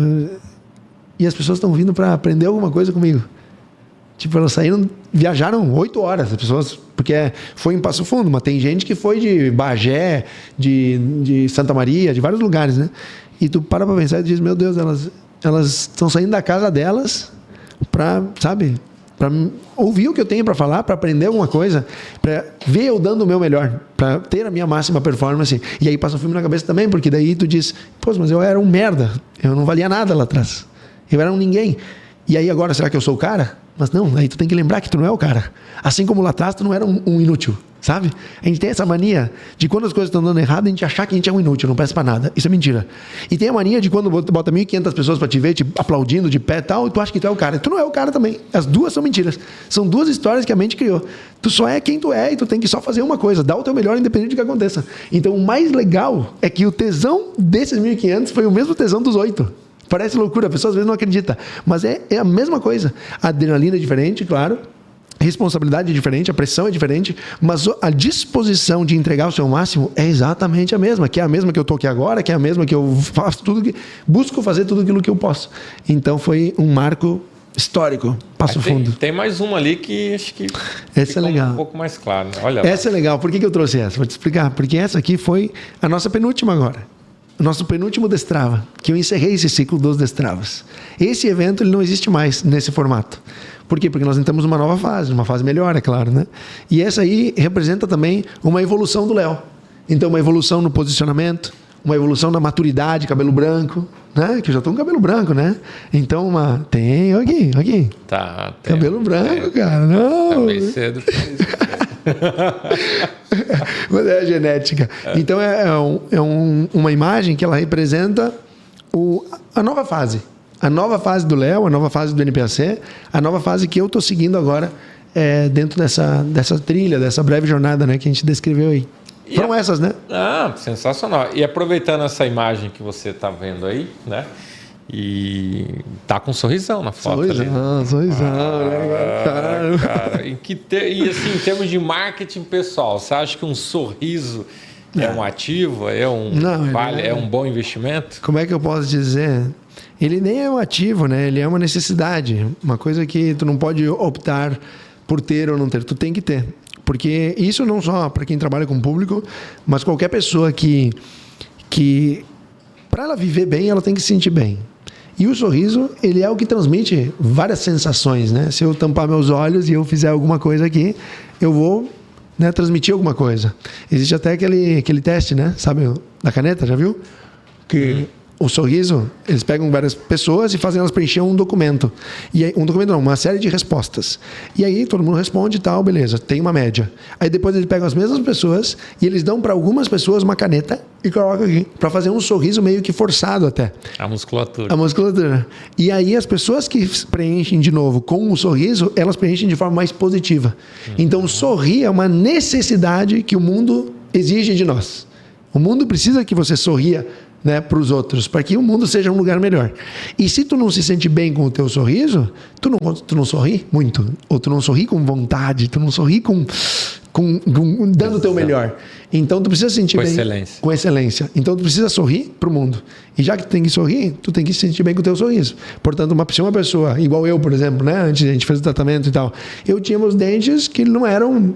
e as pessoas estão vindo para aprender alguma coisa comigo. Tipo, elas viajaram 8 horas, as pessoas, porque foi em Passo Fundo, mas tem gente que foi de Bagé, de Santa Maria, de vários lugares, né? E tu para pensar e diz, meu Deus, elas estão saindo da casa delas para, sabe, para ouvir o que eu tenho para falar, para aprender alguma coisa, para ver eu dando o meu melhor, para ter a minha máxima performance. E aí passa um filme na cabeça também, porque daí tu diz, pô, mas eu era um merda, eu não valia nada lá atrás, eu era um ninguém. E aí agora, será que eu sou o cara? Mas não, aí tu tem que lembrar que tu não é o cara. Assim como lá atrás tu não era um inútil, sabe? A gente tem essa mania de quando as coisas estão dando errado, a gente achar que a gente é um inútil, não presta pra nada. Isso é mentira. E tem a mania de quando bota 1.500 pessoas pra te ver, te aplaudindo de pé e tal, e tu acha que tu é o cara. Tu não é o cara também. As duas são mentiras. São duas histórias que a mente criou. Tu só é quem tu é e tu tem que só fazer uma coisa, dar o teu melhor independente do que aconteça. Então o mais legal é que o tesão desses 1.500 foi o mesmo tesão dos 8. Parece loucura, a pessoa às vezes não acredita. Mas é a mesma coisa. A adrenalina é diferente, claro. A responsabilidade é diferente, a pressão é diferente. Mas a disposição de entregar o seu máximo é exatamente a mesma. Que é a mesma que eu estou aqui agora, que é a mesma que eu faço busco fazer tudo aquilo que eu posso. Então foi um marco histórico. Passo Fundo. Tem mais uma ali que acho que essa é legal. Um pouco mais claro. Né? Olha essa é legal. Por que eu trouxe essa? Vou te explicar. Porque essa aqui foi a nossa penúltima agora. O nosso penúltimo Destrava, que eu encerrei esse ciclo dos Destravas. Esse evento ele não existe mais nesse formato. Por quê? Porque nós entramos numa nova fase, uma fase melhor, é claro, né? E essa aí representa também uma evolução do Léo. Então, uma evolução no posicionamento, uma evolução na maturidade, cabelo branco, né? Que eu já estou com cabelo branco, né? Então, tem aqui. Tá. Cabelo branco, cara. Não. Tá bem cedo. Mas é a genética. Então uma imagem que ela representa a nova fase. A nova fase do Léo, a nova fase do NPAC, a nova fase que eu estou seguindo agora dentro dessa trilha, dessa breve jornada, né, que a gente descreveu aí. Foram essas, né? Ah, sensacional. E aproveitando essa imagem que você está vendo aí, né? E tá com um sorrisão na foto. Sorrisão, né? Cara. E assim, em termos de marketing pessoal, você acha que um sorriso é um ativo, é um bom investimento? Como é que eu posso dizer? Ele nem é um ativo, né? Ele é uma necessidade. Uma coisa que tu não pode optar por ter ou não ter. Tu tem que ter. Porque isso não só para quem trabalha com público, mas qualquer pessoa que para ela viver bem, ela tem que se sentir bem. E o sorriso, ele é o que transmite várias sensações, né? Se eu tampar meus olhos e eu fizer alguma coisa aqui, eu vou, né, transmitir alguma coisa. Existe até aquele teste, né? Sabe, da caneta, já viu? Que o sorriso, eles pegam várias pessoas e fazem elas preencher um documento. E aí, uma série de respostas. E aí todo mundo responde e tal, beleza, tem uma média. Aí depois eles pegam as mesmas pessoas e eles dão para algumas pessoas uma caneta e colocam aqui, para fazer um sorriso meio que forçado até. A musculatura. A musculatura. E aí as pessoas que preenchem de novo com o sorriso, elas preenchem de forma mais positiva. Então sorrir é uma necessidade que o mundo exige de nós. O mundo precisa que você sorria, né, para os outros, para que o mundo seja um lugar melhor. E se tu não se sente bem com o teu sorriso, tu não sorri muito, ou tu não sorri com vontade, tu não sorri dando o teu melhor. Então tu precisa se sentir bem com excelência. Então tu precisa sorrir para o mundo. E já que tu tem que sorrir, tu tem que se sentir bem com o teu sorriso. Portanto, se uma pessoa, igual eu, por exemplo, né, antes a gente fez o tratamento e tal, eu tinha meus dentes que não eram,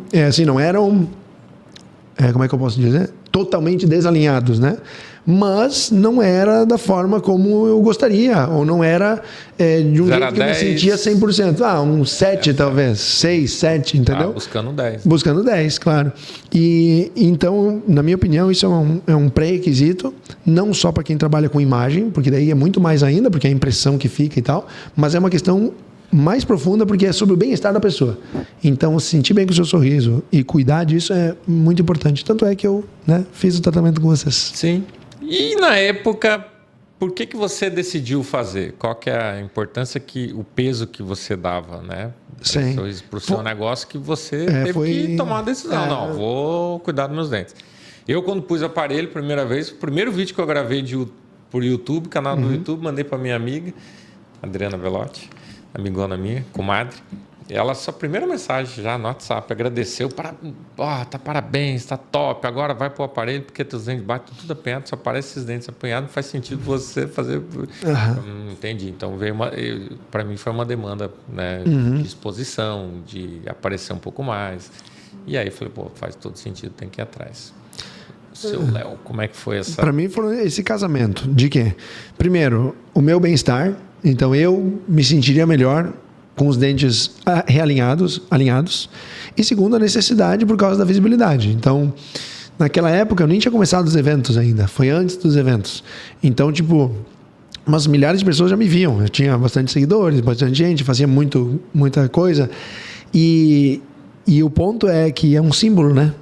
como é que eu posso dizer? totalmente desalinhados, né? Mas não era da forma como eu gostaria, ou não era de um jeito que eu me sentia 100%. Um 7 talvez, 6, 7, entendeu? Buscando 10. Buscando 10, claro. E então, na minha opinião, isso é um pré-requisito, não só para quem trabalha com imagem, porque daí é muito mais ainda, porque é a impressão que fica e tal, mas é uma questão mais profunda, porque é sobre o bem-estar da pessoa. Então, se sentir bem com o seu sorriso e cuidar disso é muito importante. Tanto é que eu fiz o tratamento com vocês. Sim. E na época, por que você decidiu fazer? Qual que é a importância, o peso que você dava, né? Para o seu negócio, que você teve que tomar uma decisão. Não, vou cuidar dos meus dentes. Eu, quando pus o aparelho, primeira vez, o primeiro vídeo que eu gravei por YouTube, canal do YouTube, mandei para minha amiga, Adriana Velotti, amigona minha, comadre. Ela, sua primeira mensagem já no WhatsApp, agradeceu, parabéns, tá top, agora vai pro aparelho, porque teus dentes batem tudo apanhado, só aparece esses dentes apanhados, não faz sentido você fazer... Entendi, então para mim foi uma demanda, né, de exposição, de aparecer um pouco mais, e aí eu falei, faz todo sentido, tem que ir atrás. O seu Léo, como é que foi essa... Para mim foi esse casamento, de quê? Primeiro, o meu bem-estar, então eu me sentiria melhor com os dentes alinhados. E segundo, a necessidade por causa da visibilidade. Então, naquela época, eu nem tinha começado os eventos ainda. Foi antes dos eventos. Então, umas milhares de pessoas já me viam. Eu tinha bastante seguidores, bastante gente, fazia muita coisa. E o ponto é que é um símbolo, né?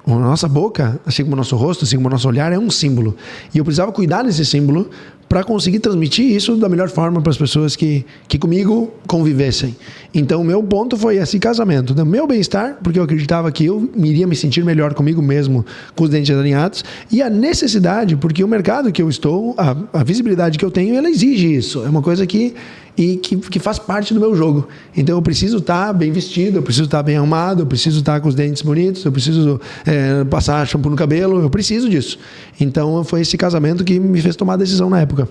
A nossa boca, assim como o nosso rosto, assim como o nosso olhar, é um símbolo. E eu precisava cuidar desse símbolo para conseguir transmitir isso da melhor forma para as pessoas que comigo convivessem. Então, o meu ponto foi esse casamento. Do meu bem-estar, porque eu acreditava que eu iria me sentir melhor comigo mesmo, com os dentes alinhados. E a necessidade, porque o mercado que eu estou, a visibilidade que eu tenho, ela exige isso. É uma coisa que faz parte do meu jogo. Então eu preciso estar bem vestido, eu preciso estar bem arrumado, eu preciso estar com os dentes bonitos, eu preciso passar shampoo no cabelo, eu preciso disso. Então foi esse casamento que me fez tomar a decisão na época.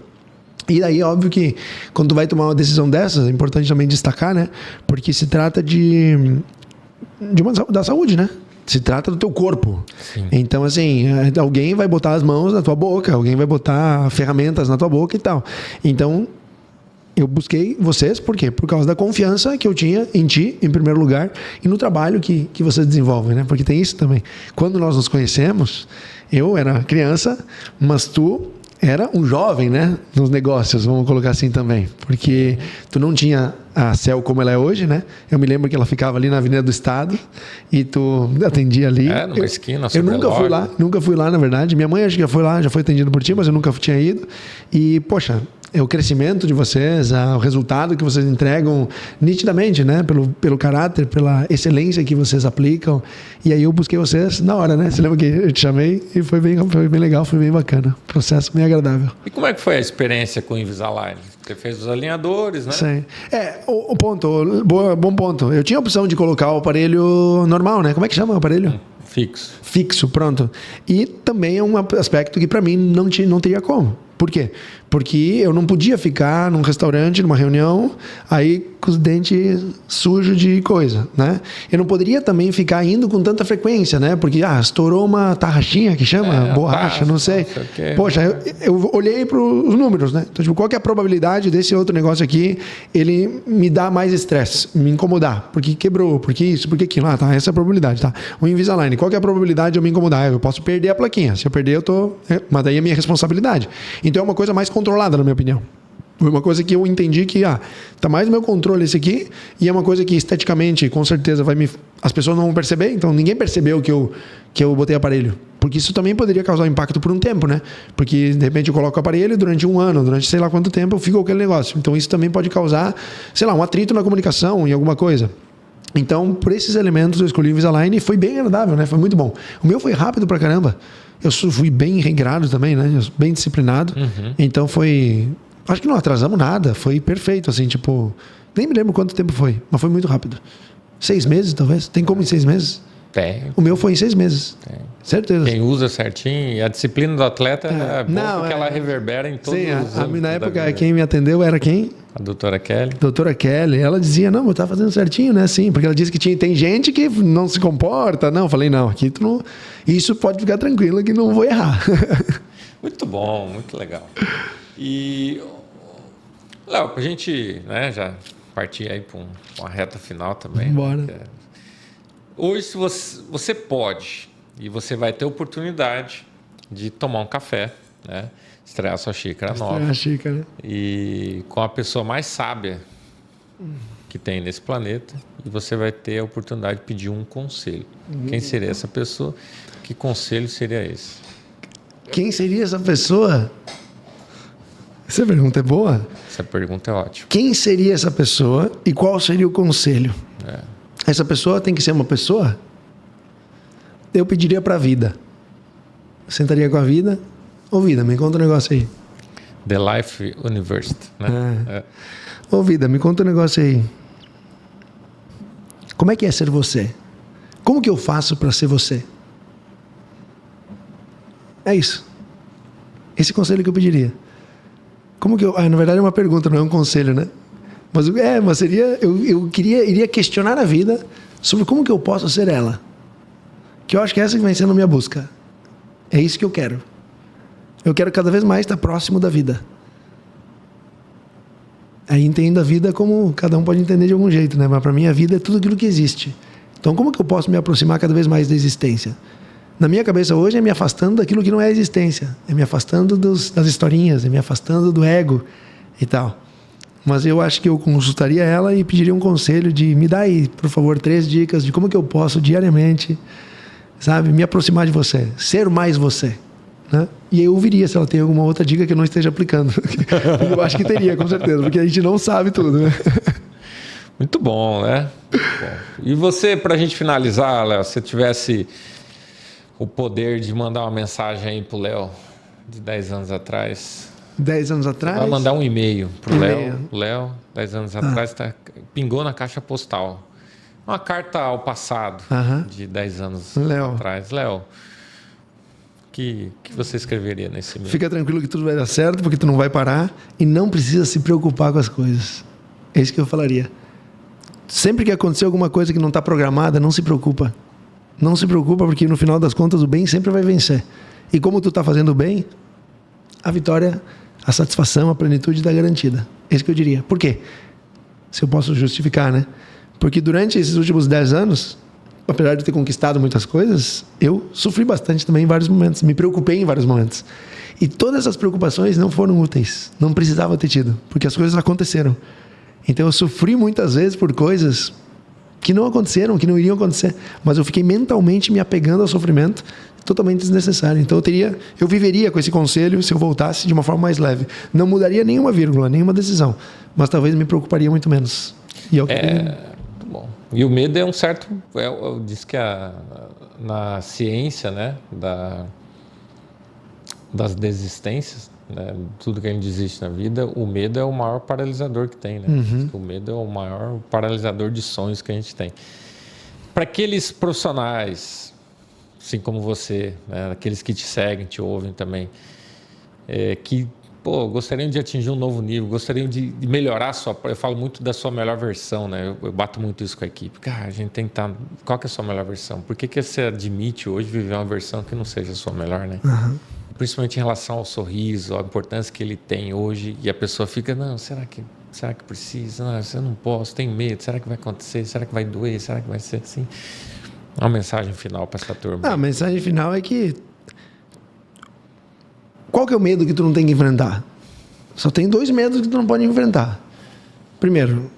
E daí, óbvio que quando tu vai tomar uma decisão dessas, é importante também destacar, né? Porque se trata da saúde, né? Se trata do teu corpo. Sim. Então, assim, alguém vai botar as mãos na tua boca, alguém vai botar ferramentas na tua boca e tal. Então, eu busquei vocês, por quê? Por causa da confiança que eu tinha em ti, em primeiro lugar, e no trabalho que você desenvolve, né? Porque tem isso também. Quando nós nos conhecemos, eu era criança, mas tu era um jovem, né? Nos negócios, vamos colocar assim também. Porque tu não tinha a Cel como ela é hoje, né? Eu me lembro que ela ficava ali na Avenida do Estado e tu atendia ali. Numa esquina. Eu nunca fui lá, na verdade. Minha mãe acho que já foi lá, já foi atendida por ti, mas eu nunca tinha ido. E, poxa, o crescimento de vocês, o resultado que vocês entregam nitidamente, né? Pelo caráter, pela excelência que vocês aplicam. E aí eu busquei vocês na hora, né? Você lembra que eu te chamei e foi bem legal, foi bem bacana. Processo bem agradável. E como é que foi a experiência com o Invisalign? Você fez os alinhadores, né? Sim. O ponto, bom ponto. Eu tinha a opção de colocar o aparelho normal, né? Como é que chama o aparelho? Fixo, pronto. E também é um aspecto que para mim não teria como. Por quê? Porque eu não podia ficar num restaurante, numa reunião, aí com os dentes sujos de coisa, né? Eu não poderia também ficar indo com tanta frequência, né? Porque, estourou uma tarraxinha que chama, borracha, não sei. Poxa, eu olhei para os números, né? Então, qual que é a probabilidade desse outro negócio aqui, ele me dar mais estresse, me incomodar? Porque quebrou, porque isso, porque aquilo. Tá, essa é a probabilidade, tá? O Invisalign, qual que é a probabilidade de eu me incomodar? Eu posso perder a plaquinha. Se eu perder, eu tô... Mas daí é minha responsabilidade. Então, é uma coisa mais controlada, na minha opinião. Foi uma coisa que eu entendi que tá mais no meu controle esse aqui, e é uma coisa que esteticamente, com certeza, as pessoas não vão perceber, então ninguém percebeu que eu botei aparelho. Porque isso também poderia causar impacto por um tempo, né? Porque, de repente, eu coloco o aparelho durante um ano, durante sei lá quanto tempo, eu fico com aquele negócio. Então, isso também pode causar, sei lá, um atrito na comunicação, em alguma coisa. Então, por esses elementos, eu escolhi o Invisalign e foi bem agradável, né? Foi muito bom. O meu foi rápido pra caramba. Eu fui bem regrado também, né? Bem disciplinado. Então, foi... Acho que não atrasamos nada. Foi perfeito, assim, nem me lembro quanto tempo foi, mas foi muito rápido. 6 meses, talvez? Tem como em 6 meses? Tem. O meu foi em 6 meses. Tem. Certeza. Quem usa certinho, e a disciplina do atleta é boa porque ela reverbera em todos os âmbitos. Na época, quem me atendeu era quem? A doutora Kelly. Doutora Kelly, ela dizia, não, eu tava fazendo certinho, né? Sim, porque ela disse que tem gente que não se comporta. Não, eu falei, não, aqui tu não... Isso pode ficar tranquilo que não vou errar. Muito bom, muito legal. E, Léo, pra gente, né, já partir aí para uma reta final também. Bora. Né, hoje, se você pode, e você vai ter oportunidade de tomar um café, né? Estrear sua xícara nova. Estrear a xícara. E com a pessoa mais sábia que tem nesse planeta, e você vai ter a oportunidade de pedir um conselho. Quem seria essa pessoa? Que conselho seria esse? Quem seria essa pessoa? Essa pergunta é boa. Essa pergunta é ótima. Quem seria essa pessoa e qual seria o conselho? Essa pessoa tem que ser uma pessoa? Eu pediria para a vida. Eu sentaria com a vida. Ô vida, me conta um negócio aí. The Life University, né? Ô vida, me conta um negócio aí. Como é que é ser você? Como que eu faço para ser você? É isso. Esse conselho que eu pediria. Como que eu... na verdade é uma pergunta, não é um conselho, né? Mas seria... Eu iria questionar a vida sobre como que eu posso ser ela. Que eu acho que essa que vai sendo a minha busca. É isso que eu quero. Eu quero cada vez mais estar próximo da vida. Aí entendo a vida como cada um pode entender de algum jeito, né? Mas para mim a vida é tudo aquilo que existe. Então como que eu posso me aproximar cada vez mais da existência? Na minha cabeça hoje é me afastando daquilo que não é existência. É me afastando das historinhas, é me afastando do ego e tal. Mas eu acho que eu consultaria ela e pediria um conselho de me dá aí, por favor, 3 dicas de como que eu posso diariamente, sabe, me aproximar de você, ser mais você. Né? E aí eu ouviria se ela tem alguma outra dica que eu não esteja aplicando. Eu acho que teria, com certeza, porque a gente não sabe tudo, né? Muito bom, né? Muito bom. E você, para a gente finalizar, Léo, se tivesse o poder de mandar uma mensagem aí pro Léo de 10 anos atrás... 10 anos atrás? Vai mandar um e-mail pro Léo. Léo, 10 anos atrás, pingou na caixa postal. Uma carta ao passado de 10 anos atrás. Léo, que você escreveria nesse e-mail? Fica tranquilo que tudo vai dar certo, porque tu não vai parar e não precisa se preocupar com as coisas. É isso que eu falaria. Sempre que acontecer alguma coisa que não está programada, não se preocupa. Não se preocupa, porque no final das contas o bem sempre vai vencer. E como tu está fazendo o bem, a vitória, a satisfação, a plenitude está garantida. É isso que eu diria. Por quê? Se eu posso justificar, né? Porque durante esses últimos 10 anos, apesar de ter conquistado muitas coisas, eu sofri bastante também em vários momentos. Me preocupei em vários momentos. E todas essas preocupações não foram úteis. Não precisava ter tido, porque as coisas aconteceram. Então eu sofri muitas vezes por coisas que não aconteceram, que não iriam acontecer. Mas eu fiquei mentalmente me apegando ao sofrimento totalmente desnecessário. Então eu viveria com esse conselho se eu voltasse de uma forma mais leve. Não mudaria nenhuma vírgula, nenhuma decisão. Mas talvez me preocuparia muito menos. E é o que muito bom. E o medo é um certo... diz que na ciência, né, das desistências, né, tudo que a gente desiste na vida, o medo é o maior paralisador que tem. Né? O medo é o maior paralisador de sonhos que a gente tem. Para aqueles profissionais, assim como você, né, aqueles que te seguem, te ouvem também, que gostariam de atingir um novo nível, gostariam de melhorar eu falo muito da sua melhor versão, né? Eu bato muito isso com a equipe. Cara, a gente tem que estar... Qual que é a sua melhor versão? Por que você admite hoje viver uma versão que não seja a sua melhor, né? Principalmente em relação ao sorriso, à importância que ele tem hoje, e a pessoa fica, não, será que precisa? Não, eu não posso, tenho medo, será que vai acontecer? Será que vai doer? Será que vai ser assim? Uma mensagem final para essa turma. A mensagem final é que... Qual que é o medo que tu não tem que enfrentar? Só tem 2 medos que tu não pode enfrentar. Primeiro,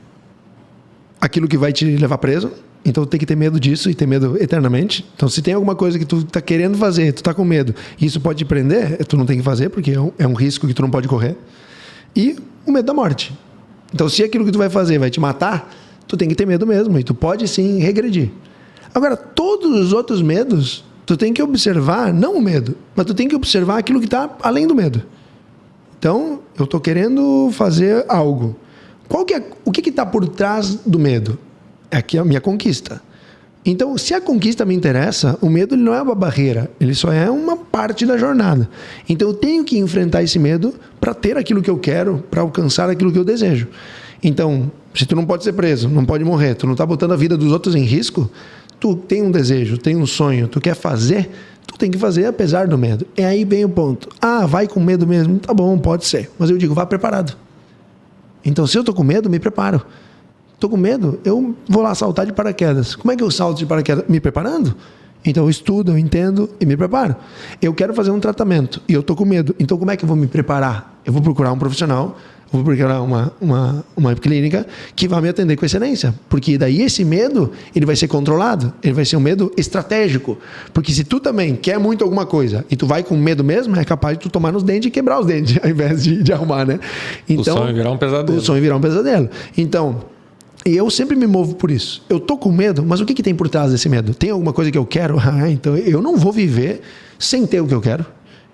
aquilo que vai te levar preso. Então tu tem que ter medo disso e ter medo eternamente. Então se tem alguma coisa que tu tá querendo fazer, tu tá com medo, e isso pode te prender, tu não tem que fazer, porque é um risco que tu não pode correr. E o medo da morte. Então se aquilo que tu vai fazer vai te matar, tu tem que ter medo mesmo. E tu pode sim regredir. Agora, todos os outros medos, tu tem que observar, não o medo, mas tu tem que observar aquilo que está além do medo. Então, eu estou querendo fazer algo. O que está por trás do medo? É aqui a minha conquista. Então, se a conquista me interessa, o medo ele não é uma barreira, ele só é uma parte da jornada. Então, eu tenho que enfrentar esse medo para ter aquilo que eu quero, para alcançar aquilo que eu desejo. Então, se tu não pode ser preso, não pode morrer, tu não está botando a vida dos outros em risco, tu tem um desejo, tem um sonho, tu quer fazer, tu tem que fazer apesar do medo. E aí vem o ponto. Ah, vai com medo mesmo? Tá bom, pode ser. Mas eu digo, vá preparado. Então, se eu tô com medo, me preparo. Tô com medo, eu vou lá saltar de paraquedas. Como é que eu salto de paraquedas? Me preparando. Então, eu estudo, eu entendo e me preparo. Eu quero fazer um tratamento e eu tô com medo. Então, como é que eu vou me preparar? Eu vou procurar um profissional, vou procurar uma clínica que vai me atender com excelência. Porque daí esse medo, ele vai ser controlado. Ele vai ser um medo estratégico. Porque se tu também quer muito alguma coisa e tu vai com medo mesmo, é capaz de tu tomar nos dentes e quebrar os dentes, ao invés de arrumar, né? Então, o sonho virar um pesadelo. O sonho virar um pesadelo. Então, e eu sempre me movo por isso. Eu tô com medo, mas o que tem por trás desse medo? Tem alguma coisa que eu quero? Ah, então eu não vou viver sem ter o que eu quero.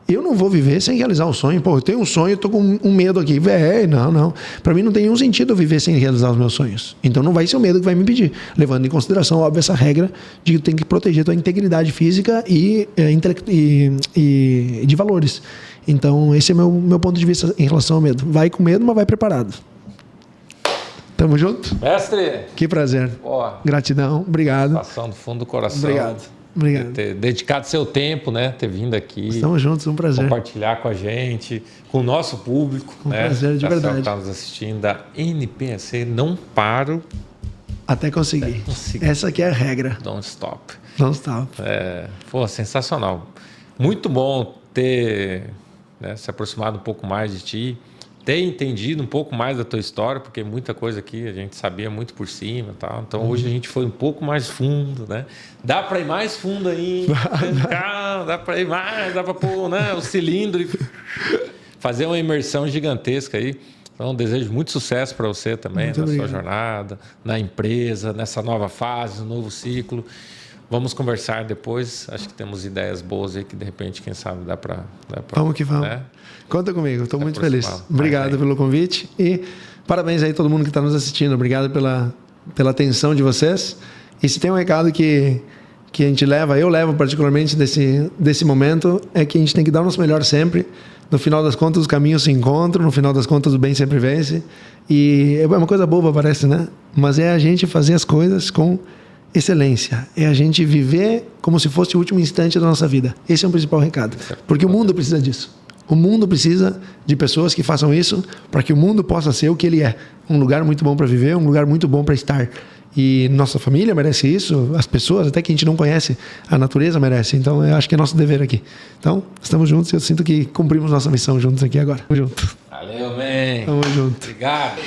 Eu não vou viver sem realizar o sonho. Pô, eu tenho um sonho, eu tô com um medo aqui. Não. Para mim não tem nenhum sentido eu viver sem realizar os meus sonhos. Então não vai ser o medo que vai me impedir. Levando em consideração, óbvio, essa regra de que tu tem que proteger tua integridade física e de valores. Então esse é meu ponto de vista em relação ao medo. Vai com medo, mas vai preparado. Tamo junto? Mestre! Que prazer. Ó, gratidão, obrigado. Passando do fundo do coração. Obrigado. Ter dedicado seu tempo, né? Ter vindo aqui. Estamos juntos, um prazer. Compartilhar com a gente, com o nosso público. Um prazer, de verdade. Que está nos assistindo da NPSC. Não paro. Até conseguir. Essa aqui é a regra. Don't stop. Don't stop. Sensacional. Muito bom ter se aproximado um pouco mais de ti. Ter entendido um pouco mais da tua história, porque muita coisa aqui a gente sabia muito por cima, tal. Então hoje a gente foi um pouco mais fundo, né? Dá para ir mais fundo ainda, dá para ir mais, dá para pôr, né, o cilindro e fazer uma imersão gigantesca aí. Então desejo muito sucesso para você também muito na sua jornada, na empresa, nessa nova fase, no novo ciclo. Vamos conversar depois. Acho que temos ideias boas aí que, de repente, quem sabe dá para... Vamos que vamos. Né? Conta comigo. Estou muito feliz. Obrigado pelo convite. E parabéns aí a todo mundo que está nos assistindo. Obrigado pela atenção de vocês. E se tem um recado que a gente leva, eu levo particularmente desse momento, é que a gente tem que dar o nosso melhor sempre. No final das contas, os caminhos se encontram. No final das contas, o bem sempre vence. E é uma coisa boba, parece, né? Mas é a gente fazer as coisas com excelência, é a gente viver como se fosse o último instante da nossa vida. Esse é o principal recado, porque o mundo precisa disso. O mundo precisa de pessoas que façam isso para que o mundo possa ser o que ele é, um lugar muito bom para viver, um lugar muito bom para estar. E nossa família merece isso, as pessoas, até que a gente não conhece, a natureza merece. Então eu acho que é nosso dever aqui. Então, estamos juntos e eu sinto que cumprimos nossa missão juntos aqui agora. Tamo junto. Valeu, man. Tamo junto. Obrigado.